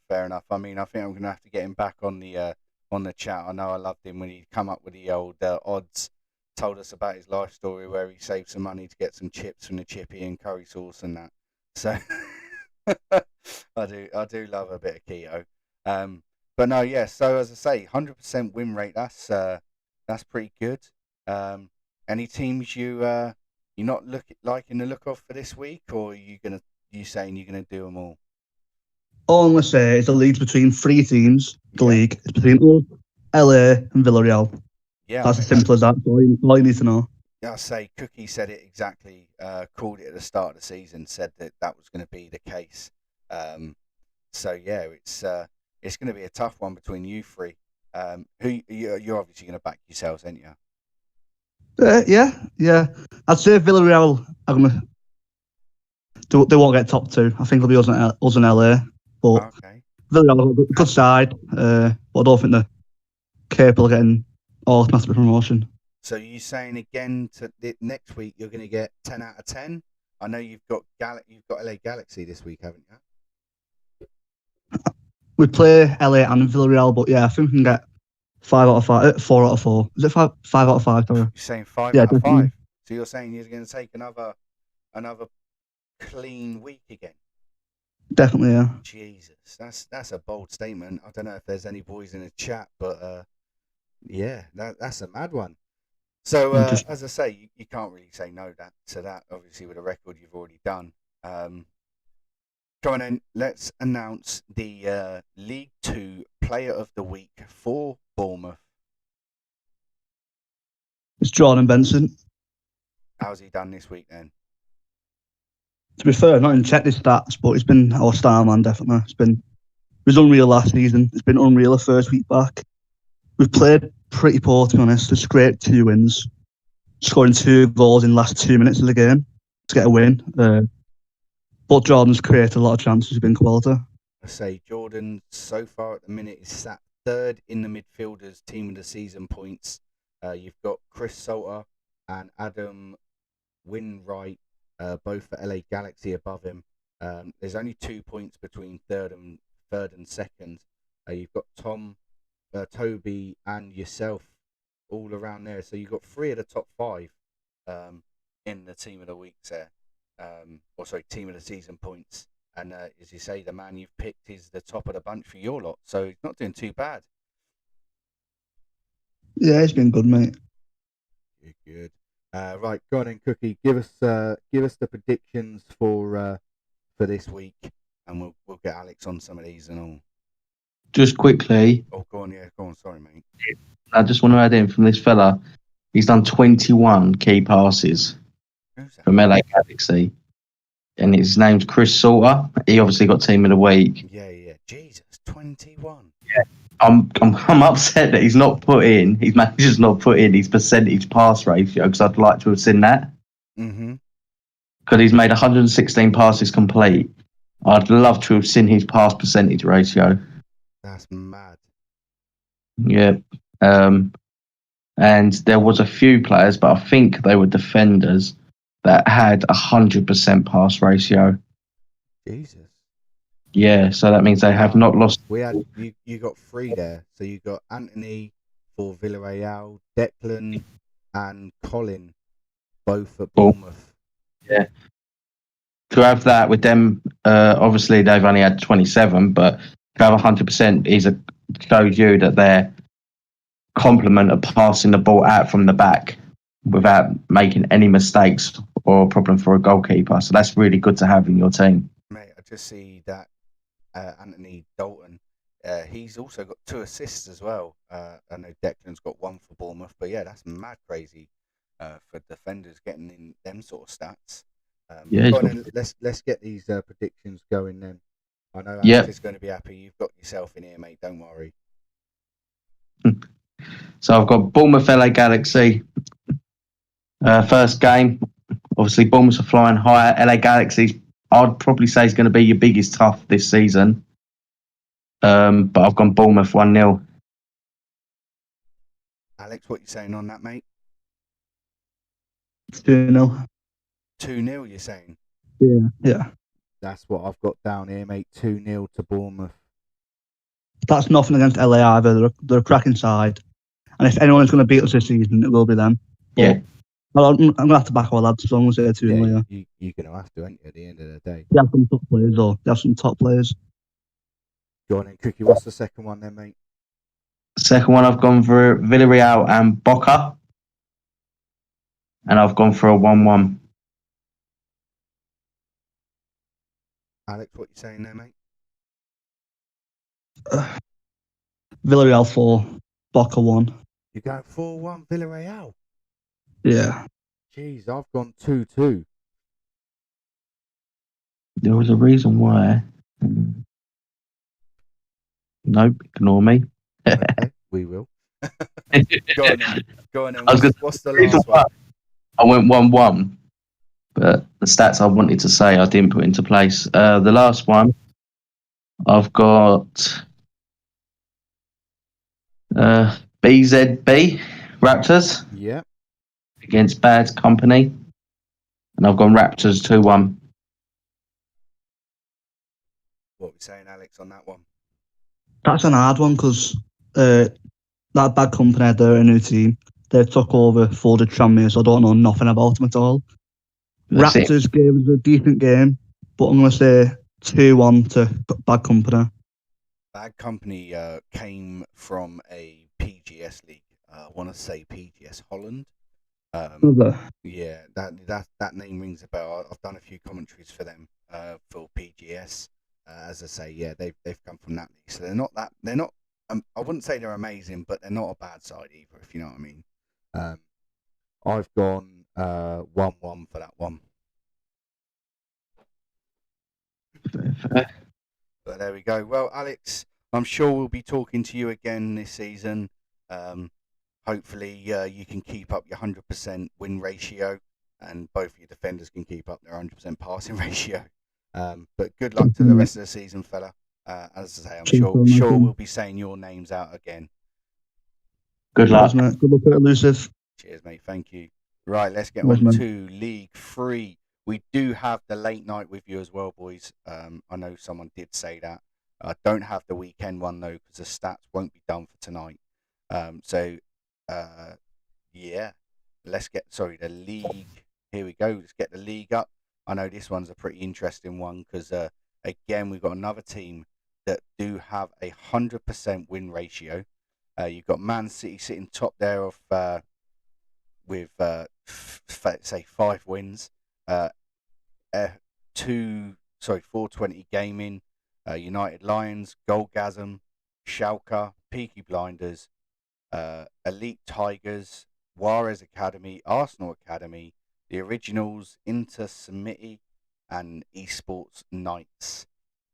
I mean, I think I'm going to have to get him back on the chat. I know I loved him when he come up with the old odds, told us about his life story where he saved some money to get some chips from the chippy and curry sauce and that. So I do love a bit of keto. But no, yeah. So as I say, 100% win rate. That's pretty good. Any teams you You're not liking the look of for this week, or are you saying you're gonna do them all? All I'm going to say is the league's between 3 teams. The league is between us, LA, and Villarreal. Yeah, that's as simple as that. All you need to know. Yeah, I say Cookie said it exactly. Called it at the start of the season. Said that was going to be the case. So yeah, it's going to be a tough one between you three. Who you're obviously going to back yourselves, ain't you? Yeah. I'd say Villarreal are going to. They won't get top 2. I think it'll be us and LA. But Villarreal got a good side. But I don't think they're capable of getting automatic promotion. So you're saying again next week you're going to get 10 out of 10? I know you've got LA Galaxy this week, haven't you? We play LA and Villarreal, but yeah, I think we can get 5 out of 5, 4 out of 4. Is it 5 out of 5? Sorry. You're saying 5 out of 5. So you're saying you're going to take another clean week again? Definitely, yeah. Jesus, that's a bold statement. I don't know if there's any boys in the chat, but yeah, that's a mad one. So as I say, you can't really say no to that. Obviously, with a record you've already done. Come on in. Let's announce the League 2 Player of the Week for Bournemouth. It's Jordan Benson. How's he done this week then? To be fair, not even checked his stats, but he's been our star man, definitely. He was unreal last season. It's been unreal the first week back. We've played pretty poor, to be honest. Just scraped 2 wins, scoring 2 goals in the last 2 minutes of the game to get a win. But Jordan's created a lot of chances. He's been quality. I say Jordan so far at the minute is sat 3rd in the midfielders team of the season points. You've got Chris Salter and Adam Winwright, both for LA Galaxy above him. There's only 2 points between third and second. You've got Tom, Toby, and yourself all around there. So you've got 3 of the top 5 in the team of the week there. Team of the season points. And as you say, the man you've picked is the top of the bunch for your lot. So he's not doing too bad. Yeah, he's been good, mate. Good. Right, go on then, Cookie. Give us the predictions for this week, and we'll get Alex on some of these and all. Just quickly. Oh, go on. Sorry, mate. I just want to add in from this fella. He's done 21 key passes from LA Galaxy, and his name's Chris Salter. He obviously got team of the week. Yeah. Jesus, 21. Yeah. I'm upset that he's not put in. His manager's not put in his percentage pass ratio because I'd like to have seen that. Mm-hmm. Because he's made 116 passes complete. I'd love to have seen his pass percentage ratio. That's mad. Yeah. And there was a few players, but I think they were defenders that had 100% pass ratio. Jesus. Yeah, so that means they have not lost. We had you got 3 there. So you got Anthony for Villarreal, Declan, and Colin, both at Bournemouth. Yeah. To have that with them, obviously they've only had 27, but to have 100% shows you that their complement of passing the ball out from the back without making any mistakes or a problem for a goalkeeper. So that's really good to have in your team. Mate, I just see that Anthony Dalton, he's also got 2 assists as well. I know Declan's got 1 for Bournemouth, but yeah, that's mad crazy for defenders getting in them sort of stats. Let's get these predictions going then. I know Alex is going to be happy. You've got yourself in here, mate. Don't worry. So I've got Bournemouth LA Galaxy. First game, obviously Bournemouth are flying higher. LA Galaxy, I'd probably say is going to be your biggest tough this season. But I've gone Bournemouth 1-0. Alex, what you saying on that, mate? 2-0. 2-0, you're saying? Yeah. That's what I've got down here, mate. 2-0 to Bournemouth. That's nothing against LA either. They're a cracking side. And if anyone's going to beat us this season, it will be them. Yeah. Well, I'm going to have to back our lads as long as they're 2-0. Yeah. You're going to have to, aren't you, at the end of the day? They have some top players, though. They have some top players. Go on then, Cookie. What's the second one then, mate? Second one, I've gone for Villarreal and Boca. And I've gone for a 1-1. Alex, what you saying there, mate? Villarreal 4, Boca 1. You going 4-1 Villarreal? Yeah. Jeez, I've gone 2-2. There was a reason why. Nope, ignore me. Okay, we will. Go on then. Go on then. What's the last one? I went 1-1, but the stats I wanted to say I didn't put into place. The last one, I've got BZB Raptors Yeah. against Bad Company, and I've gone Raptors 2-1. What are we saying, Alex, on that one? That's an hard one because that Bad Company, they're a new team. They took over for the Tranmere, so I don't know nothing about them at all. That's it. Raptors gave us a decent game, but I'm going to say 2-1 to Bad Company. Bad Company came from a PGS league. I want to say PGS Holland. Yeah, that name rings a bell. I've done a few commentaries for them for PGS. As I say, yeah, they've come from that league, so they're not. I wouldn't say they're amazing, but they're not a bad side either, if you know what I mean. I've gone 1-1 for that one. But there we go. Well, Alex, I'm sure we'll be talking to you again this season. Hopefully, you can keep up your 100% win ratio, and both of your defenders can keep up their 100% passing ratio. But good luck to the rest of the season, fella. As I say, I'm sure we'll be saying your names out again. Good luck. Mate. Good luck at Elusive. Cheers, mate. Thank you. Right, let's get on to League 3. We do have the late night with you as well, boys. I know someone did say that. I don't have the weekend one, though, because the stats won't be done for tonight. Yeah, the league. Here we go. Let's get the league up. I know this one's a pretty interesting one because, again, we've got another team that do have a 100% win ratio. You've got Man City sitting top there with, say, 5 wins. 420 Gaming, United Lions, Goldgasm, Schalke, Peaky Blinders, Elite Tigers, Juarez Academy, Arsenal Academy, the Originals, Inter Semiti, and Esports Knights.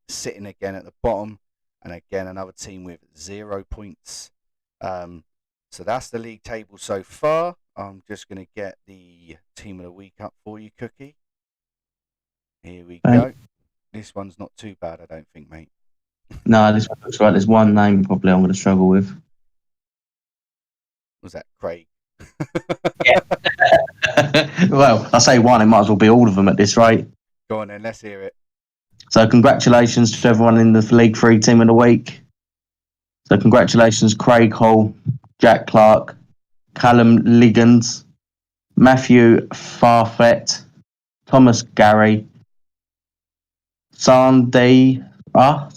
Sitting again at the bottom, and again another team with 0 points. So that's the league table so far. I'm just going to get the team of the week up for you, Cookie. Here we go. This one's not too bad, I don't think, mate. No, this one looks right. There's one name probably I'm going to struggle with. Was that Craig? Yeah. Well, I say one, it might as well be all of them at this rate. Go on then, let's hear it. So congratulations to everyone in the League 3 team of the week. So congratulations, Craig Hall, Jack Clark, Callum Liggins, Matthew Farfet, Thomas Gary, Sandar. I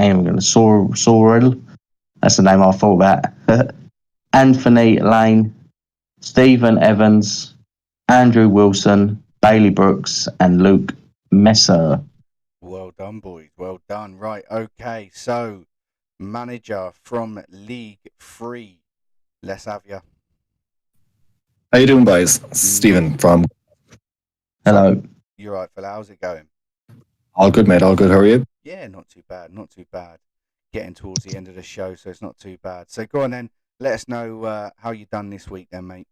am going to Sorrel. That's the name I thought about. Anthony Lane, Stephen Evans, Andrew Wilson, Bailey Brooks, and Luke Messer. Well done, boys. Well done. Right, okay. So, manager from League 3. Let's have you. How you doing, boys? Stephen from... Hello. You're right, fella. How's it going? All good, mate. All good. How are you? Yeah, not too bad. Not too bad. Getting towards the end of the show, so it's not too bad. So go on then. Let us know how you done this week then, mate.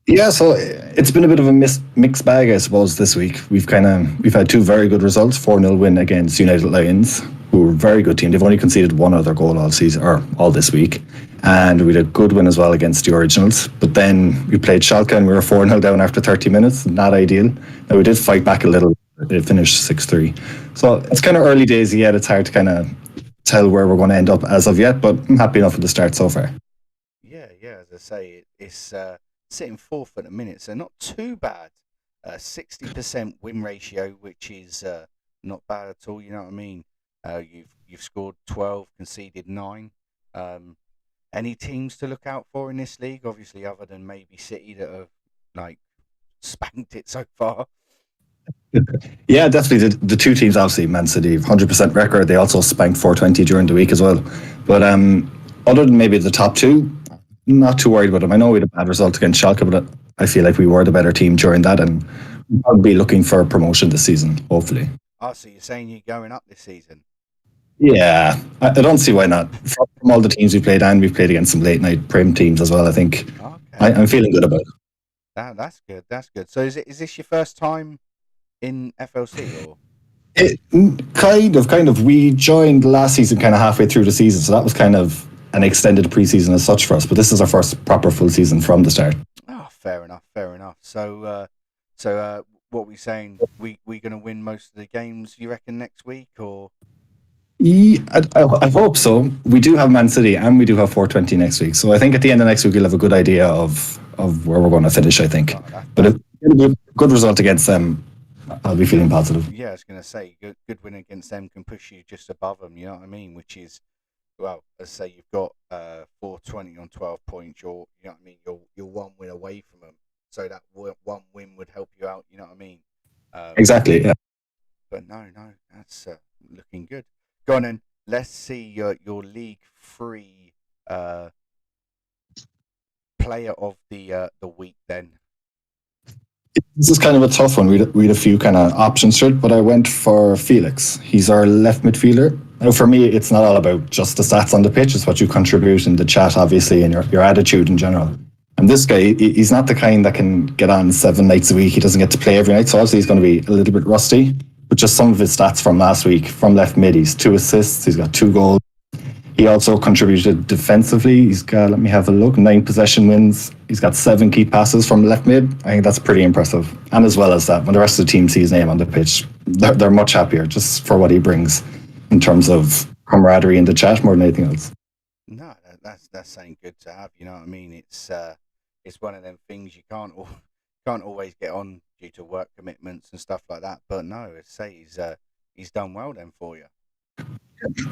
Yeah, so it's been a bit of a mixed bag, I suppose, this week. We've had 2 very good results. 4-0 win against United Lions, who are a very good team. They've only conceded 1 other goal all season, or all this week. And we had a good win as well against the Originals. But then we played Schalke and we were 4-0 down after 30 minutes. Not ideal. Now we did fight back a little. It finished 6-3. So it's kind of early days yet. It's hard to kind of tell where we're going to end up as of yet, but I'm happy enough with the start so far. Yeah, as I say, it's sitting 4th at the minute, so not too bad. 60% win ratio, which is not bad at all. You know what I mean? You've scored 12, conceded 9. Any teams to look out for in this league? Obviously, other than maybe City that have like spanked it so far. Yeah, definitely. The two teams, obviously, Man City, 100% record. They also spanked 420 during the week as well. But other than maybe the top two, not too worried about them. I know we had a bad result against Schalke, but I feel like we were the better team during that, and I'll be looking for a promotion this season, hopefully. Oh, so you're saying you're going up this season? Yeah, I don't see why not. From all the teams we played, and we've played against some late night Prem teams as well, I think. Okay. I'm feeling good about it. That's good. That's good. So is this your first time in FLC or? Kind of. We joined last season kind of halfway through the season, so that was kind of an extended preseason as such for us. But this is our first proper full season from the start. Oh, fair enough. So, what we saying? We going to win most of the games, you reckon, next week or? Yeah, I hope so. We do have Man City and we do have 420 next week, so I think at the end of next week we'll have a good idea of where we're going to finish. I think, but if we get a good result against them, I'll be feeling positive. Yeah, I was going to say, good win against them can push you just above them. You know what I mean? Which is, well, as I say, you've got 420 on 12 points. You're 1 win away from them. So that one win would help you out. You know what I mean? Exactly. Yeah. But no, that's looking good. Go on then. Let's see your League 3 player of the week then. This is kind of a tough one. We had a few kind of options for it, but I went for Felix. He's our left midfielder. Now, for me, it's not all about just the stats on the pitch. It's what you contribute in the chat, obviously, and your attitude in general. And this guy, he's not the kind that can get on 7 nights a week. He doesn't get to play every night, so obviously he's going to be a little bit rusty. But just some of his stats from last week, from left mid, he's 2 assists, he's got 2 goals. He also contributed defensively. He's got, let me have a look, 9 possession wins. He's got 7 key passes from left mid. I think that's pretty impressive. And as well as that, when the rest of the team see his name on the pitch, they're much happier just for what he brings in terms of camaraderie in the chat more than anything else. No, that's something good to have. You know what I mean? It's one of them things you can't always get on due to work commitments and stuff like that. But no, I'd say he's done well then for you.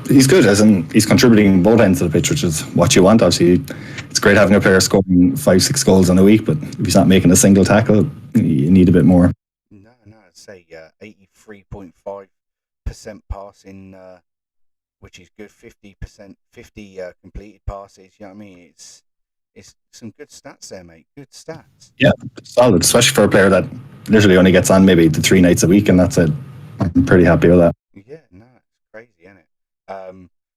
He's good, as in he's contributing both ends of the pitch, which is what you want. Obviously, it's great having a player scoring 5-6 goals in a week, but if he's not making a single tackle, you need a bit more. No, I'd say 83.5% passing, which is good. 50 completed passes. You know what I mean? It's some good stats there, mate. Good stats. Yeah, solid, especially for a player that literally only gets on maybe the 3 nights a week, and that's it. I'm pretty happy with that. Yeah, no, it's crazy, isn't it?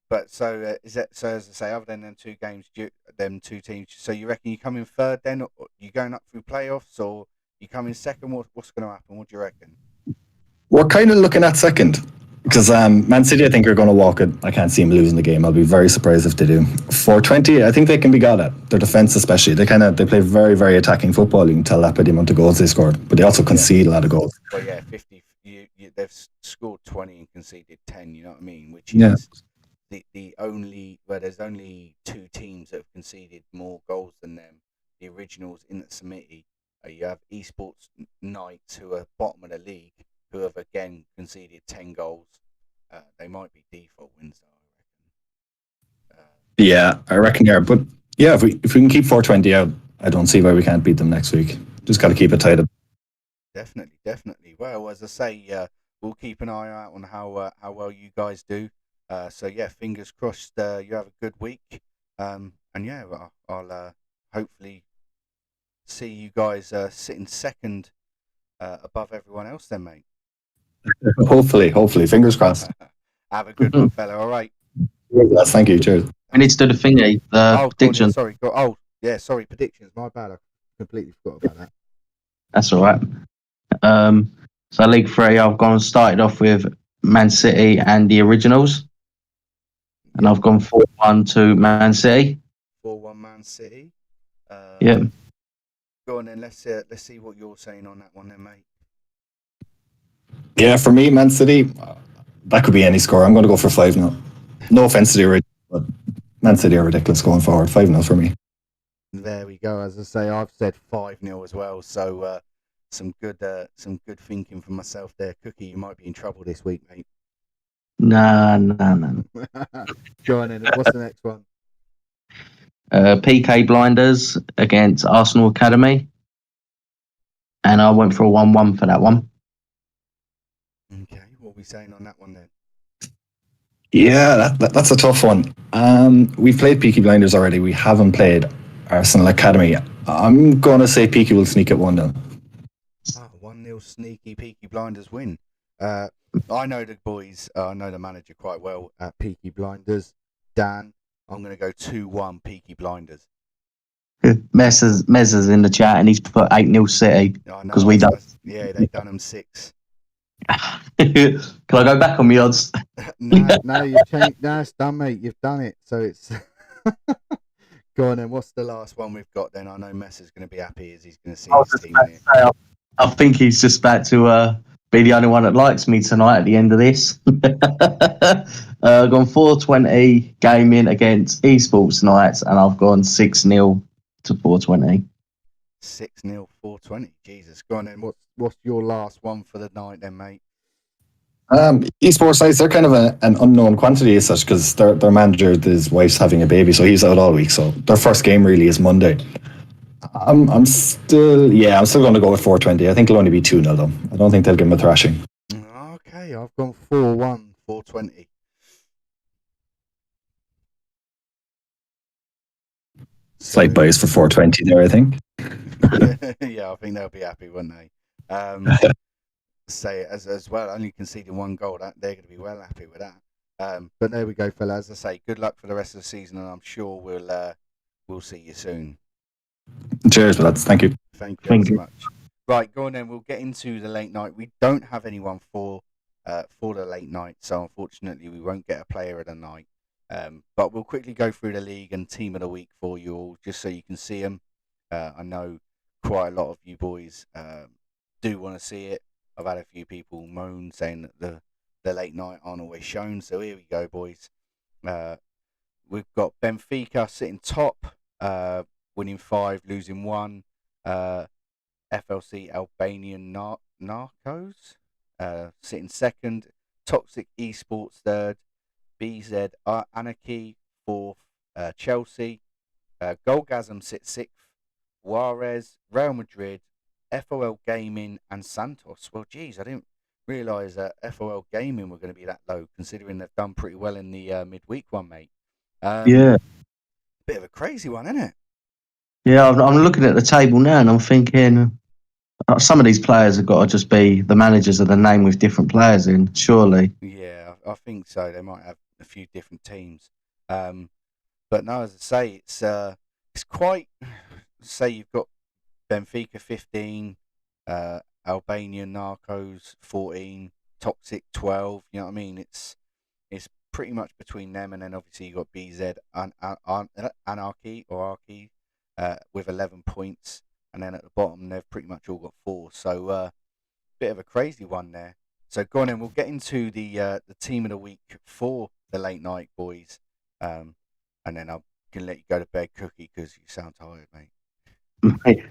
But so is that so? As I say, other than them 2 games, them 2 teams. So you reckon you come in third then, or you going up through playoffs, or you come in second? What's going to happen? What do you reckon? We're kind of looking at second because Man City, I think, are going to walk it. I can't see them losing the game. I'll be very surprised if they do. 420, I think they can be got at. Their defense, especially, they play very, very attacking football. You can tell that by the amount of goals they scored, but they also concede a lot of goals. Well, yeah, 50. They've scored 20 and conceded 10. You know what I mean? Which is the only where there's only 2 teams that have conceded more goals than them. The originals in the committee. You have Esports Knights, who are bottom of the league, who have again conceded 10 goals. They might be default wins, though, I reckon. Yeah, I reckon. Yeah, but yeah, if we can keep 420 out, I don't see why we can't beat them next week. Just got to keep it tight up. Definitely. Well, as I say, we'll keep an eye out on how well you guys do. So yeah, fingers crossed. You have a good week. And yeah, I'll hopefully see you guys sitting second above everyone else, then, mate. Hopefully, fingers crossed. Have a good one, fella. All right. Yes, thank you. Cheers. We need to do the thingy, prediction. Sorry. Sorry. Predictions. My bad. I completely forgot about that. That's all right. So League 3, I've started off with Man City and the Originals, and I've gone 4-1 to Man City. 4-1 Man City. Yeah. Go on then. Let's see what you're saying on that one, then, mate. Yeah, for me, Man City, that could be any score. I'm going to go for 5-0. No offense to the Originals, but Man City are ridiculous going forward. 5-0 for me. There we go. As I say, I've said 5-0 as well. So some good thinking from myself there. Cookie, you might be in trouble this week, mate. No. Go on then. What's the next one? PK Blinders against Arsenal Academy, and I went for a 1-1 for that one. we saying on that one then? Yeah, that's a tough one. We've played Peaky Blinders already. We haven't played Arsenal Academy. I'm going to say Peaky will sneak at 1-0. 1-0 sneaky Peaky Blinders win. I know the boys, I know the manager quite well at Peaky Blinders. Dan, I'm going to go 2-1 Peaky Blinders. Mez is in the chat and he's put 8-0 City because we don't. Yeah, they done them 6. Can I go back on my odds? No, you've changed. No, it's done, mate. You've done it. So it's go on then. What's the last one we've got then? I know Mess is going to be happy as he's going to see his team here. I think he's just about to be the only one that likes me tonight at the end of this. Gone 420 gaming against Esports Nights, and I've gone 6-0 to 420. 6-0, 420. Jesus, go on then. What's your last one for the night then, mate? Esports sites, they're kind of an unknown quantity as such because their manager, his wife's having a baby, so he's out all week. So their first game really is Monday. I'm still going to go with 420. I think it'll only be 2-0 though. I don't think they'll give him a thrashing. Okay, I've gone 4-1, 420. Slight bias for 420 there, I think. Yeah, I think they'll be happy, won't they? Say as well, only conceding 1 goal. That they're going to be well happy with that. But there we go, fella. As I say, good luck for the rest of the season, and I'm sure we'll see you soon. Cheers, lads. Thank you. Thank you so much. Right, go on then. We'll get into the late night. We don't have anyone for the late night, so unfortunately we won't get a player of the night. But we'll quickly go through the league and team of the week for you all, just so you can see them. I know quite a lot of you boys do want to see it. I've had a few people moan saying that the late night aren't always shown. So here we go, boys. We've got Benfica sitting top, winning 5, losing 1. FLC Albanian Narcos sitting second. Toxic Esports third. BZ Anarchy fourth. Chelsea. Golgasm sits 6th. Juarez, Real Madrid, FOL Gaming and Santos. Well, geez, I didn't realise that FOL Gaming were going to be that low, considering they've done pretty well in the midweek one, mate. Yeah. Bit of a crazy one, isn't it? Yeah, I'm looking at the table now and I'm thinking some of these players have got to just be the managers of the name with different players in, surely. Yeah, I think so. They might have a few different teams. But no, as I say, it's quite... Say you've got Benfica 15, Albanian Narcos 14, Toxic 12. You know what I mean? It's pretty much between them, and then obviously you got BZ Anarchy with 11 points, and then at the bottom they've pretty much all got 4. So bit of a crazy one there. So go on in. We'll get into the team of the week for the late night, boys, and then I'm gonna let you go to bed, Cookie, because you sound tired, mate. Mate,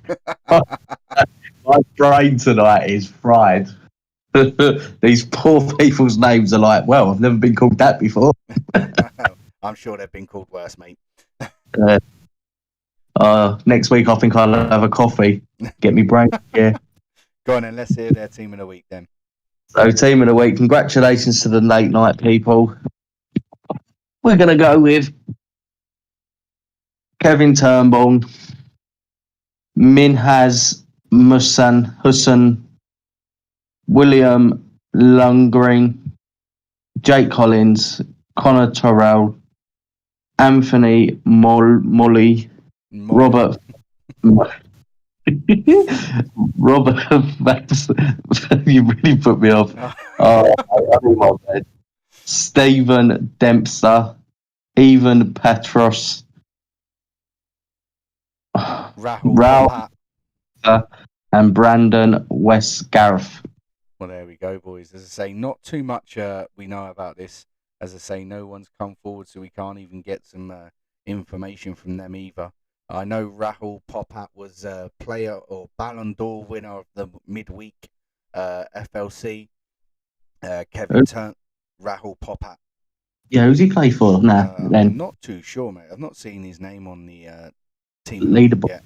my brain tonight is fried. These poor people's names are like, well, I've never been called that before. I'm sure they've been called worse, mate. Next week I think I'll have a coffee. Get me brain. Yeah. Go on and let's hear their team of the week then. So team of the week, congratulations to the late night people. We're gonna go with Kevin Turnbull, Minhas Hussain, William Lundgren, Jake Collins, Connor Torrell, Anthony Molly, Robert you really put me off. I'm in my bed. Stephen Dempster, Evan Petros, Rahul and Brandon Westgarth. Well, there we go, boys. As I say, not too much we know about this. As I say, no one's come forward, so we can't even get some information from them either. I know Rahul Popat was player or Ballon d'Or winner of the midweek FLC. Kevin Rahul Popat. Yeah, who's he play for? I'm not too sure, mate. I've not seen his name on the team leaderboard yet.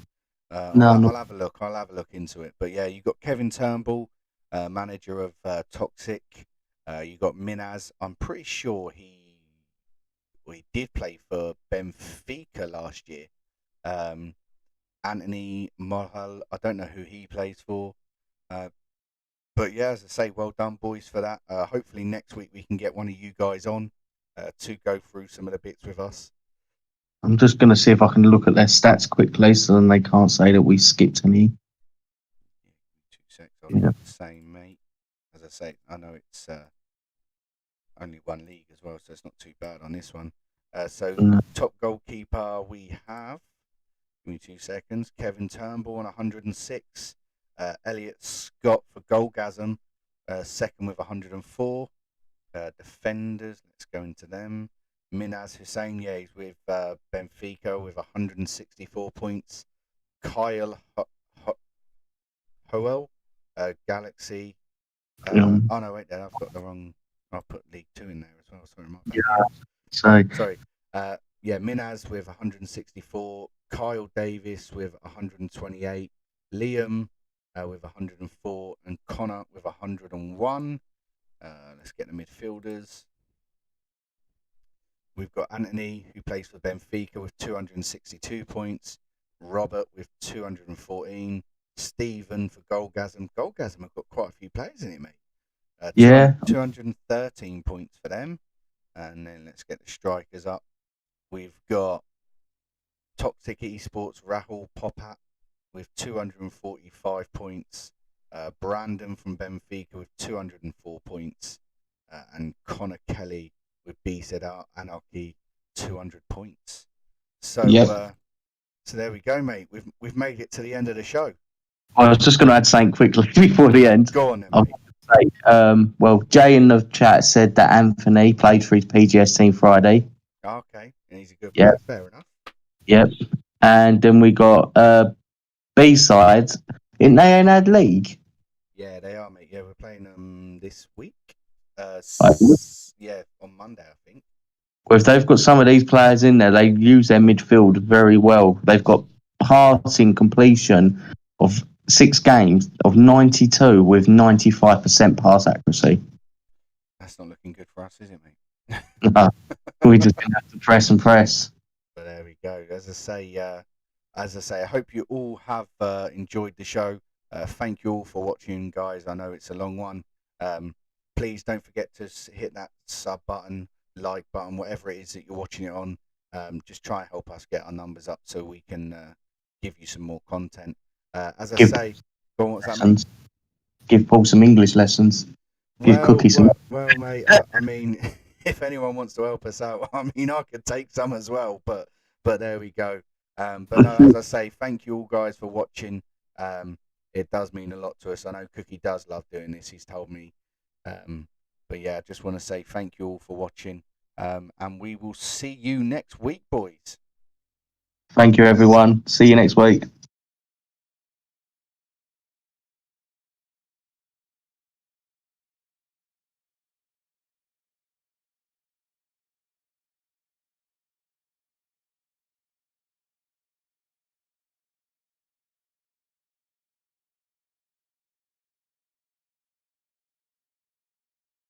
No, I'll have a look. I'll have a look into it. But yeah, you've got Kevin Turnbull, manager of Toxic, You got Minaz. I'm pretty sure he did play for Benfica last year. Anthony Mohal, I don't know who he plays for. But yeah, as I say, well done, boys, for that. Hopefully next week we can get one of you guys on to go through some of the bits with us. I'm just going to see if I can look at their stats quickly so then they can't say that we skipped any. 2 seconds, I'll do the same, mate. As I say, I know it's only one league as well, so it's not too bad on this one. Top goalkeeper we have, give me 2 seconds, Kevin Turnbull on 106. Elliot Scott for Goalgasm, second with 104. Defenders, let's go into them. Minaz Hussein, he's with Benfica with 164 points. Kyle Hoel, Galaxy. Oh no, wait there, I've got the wrong. I'll put League 2 in there as well. Sorry, my bad. Sorry. Minaz with 164. Kyle Davis with 128. Liam with 104, and Connor with 101. Let's get the midfielders. We've got Anthony, who plays for Benfica, with 262 points. Robert with 214. Stephen for Goalgasm. Goalgasm have got quite a few players in it, mate. 213 points for them. And then let's get the strikers up. We've got Toxic Esports, Rahul Popat with 245 points. Brandon from Benfica with 204 points. And Connor Kelly with BZR Anarchy, 200 points. So there we go, mate. We've made it to the end of the show. I was just going to add something quickly before the end. Go on then, mate. Jay in the chat said that Anthony played for his PGS team Friday. Okay, and he's a good player. Fair enough. Yep. And then we got B-sides. Isn't they in that league? Yeah, they are, mate. Yeah, we're playing them this week. On Monday, I think. Well, if they've got some of these players in there, they use their midfield very well. They've got passing completion of 6 games of 92 with 95% pass accuracy. That's not looking good for us, is it, mate? No, we just have to press and press. But there we go. As I say, I hope you all have enjoyed the show. Thank you all for watching, guys. I know it's a long one. Please don't forget to hit that sub button, like button, whatever it is that you're watching it on. Just try and help us get our numbers up so we can give you some more content. As I say, go on, what's that mean? Give Paul some English lessons. Give Cookie some. Well, mate, I mean, if anyone wants to help us out, I mean, I could take some as well, but there we go. But no, as I say, thank you all guys for watching. It does mean a lot to us. I know Cookie does love doing this. He's told me. But yeah, I just want to say thank you all for watching. And we will see you next week, boys. Thank you, everyone. See you next week.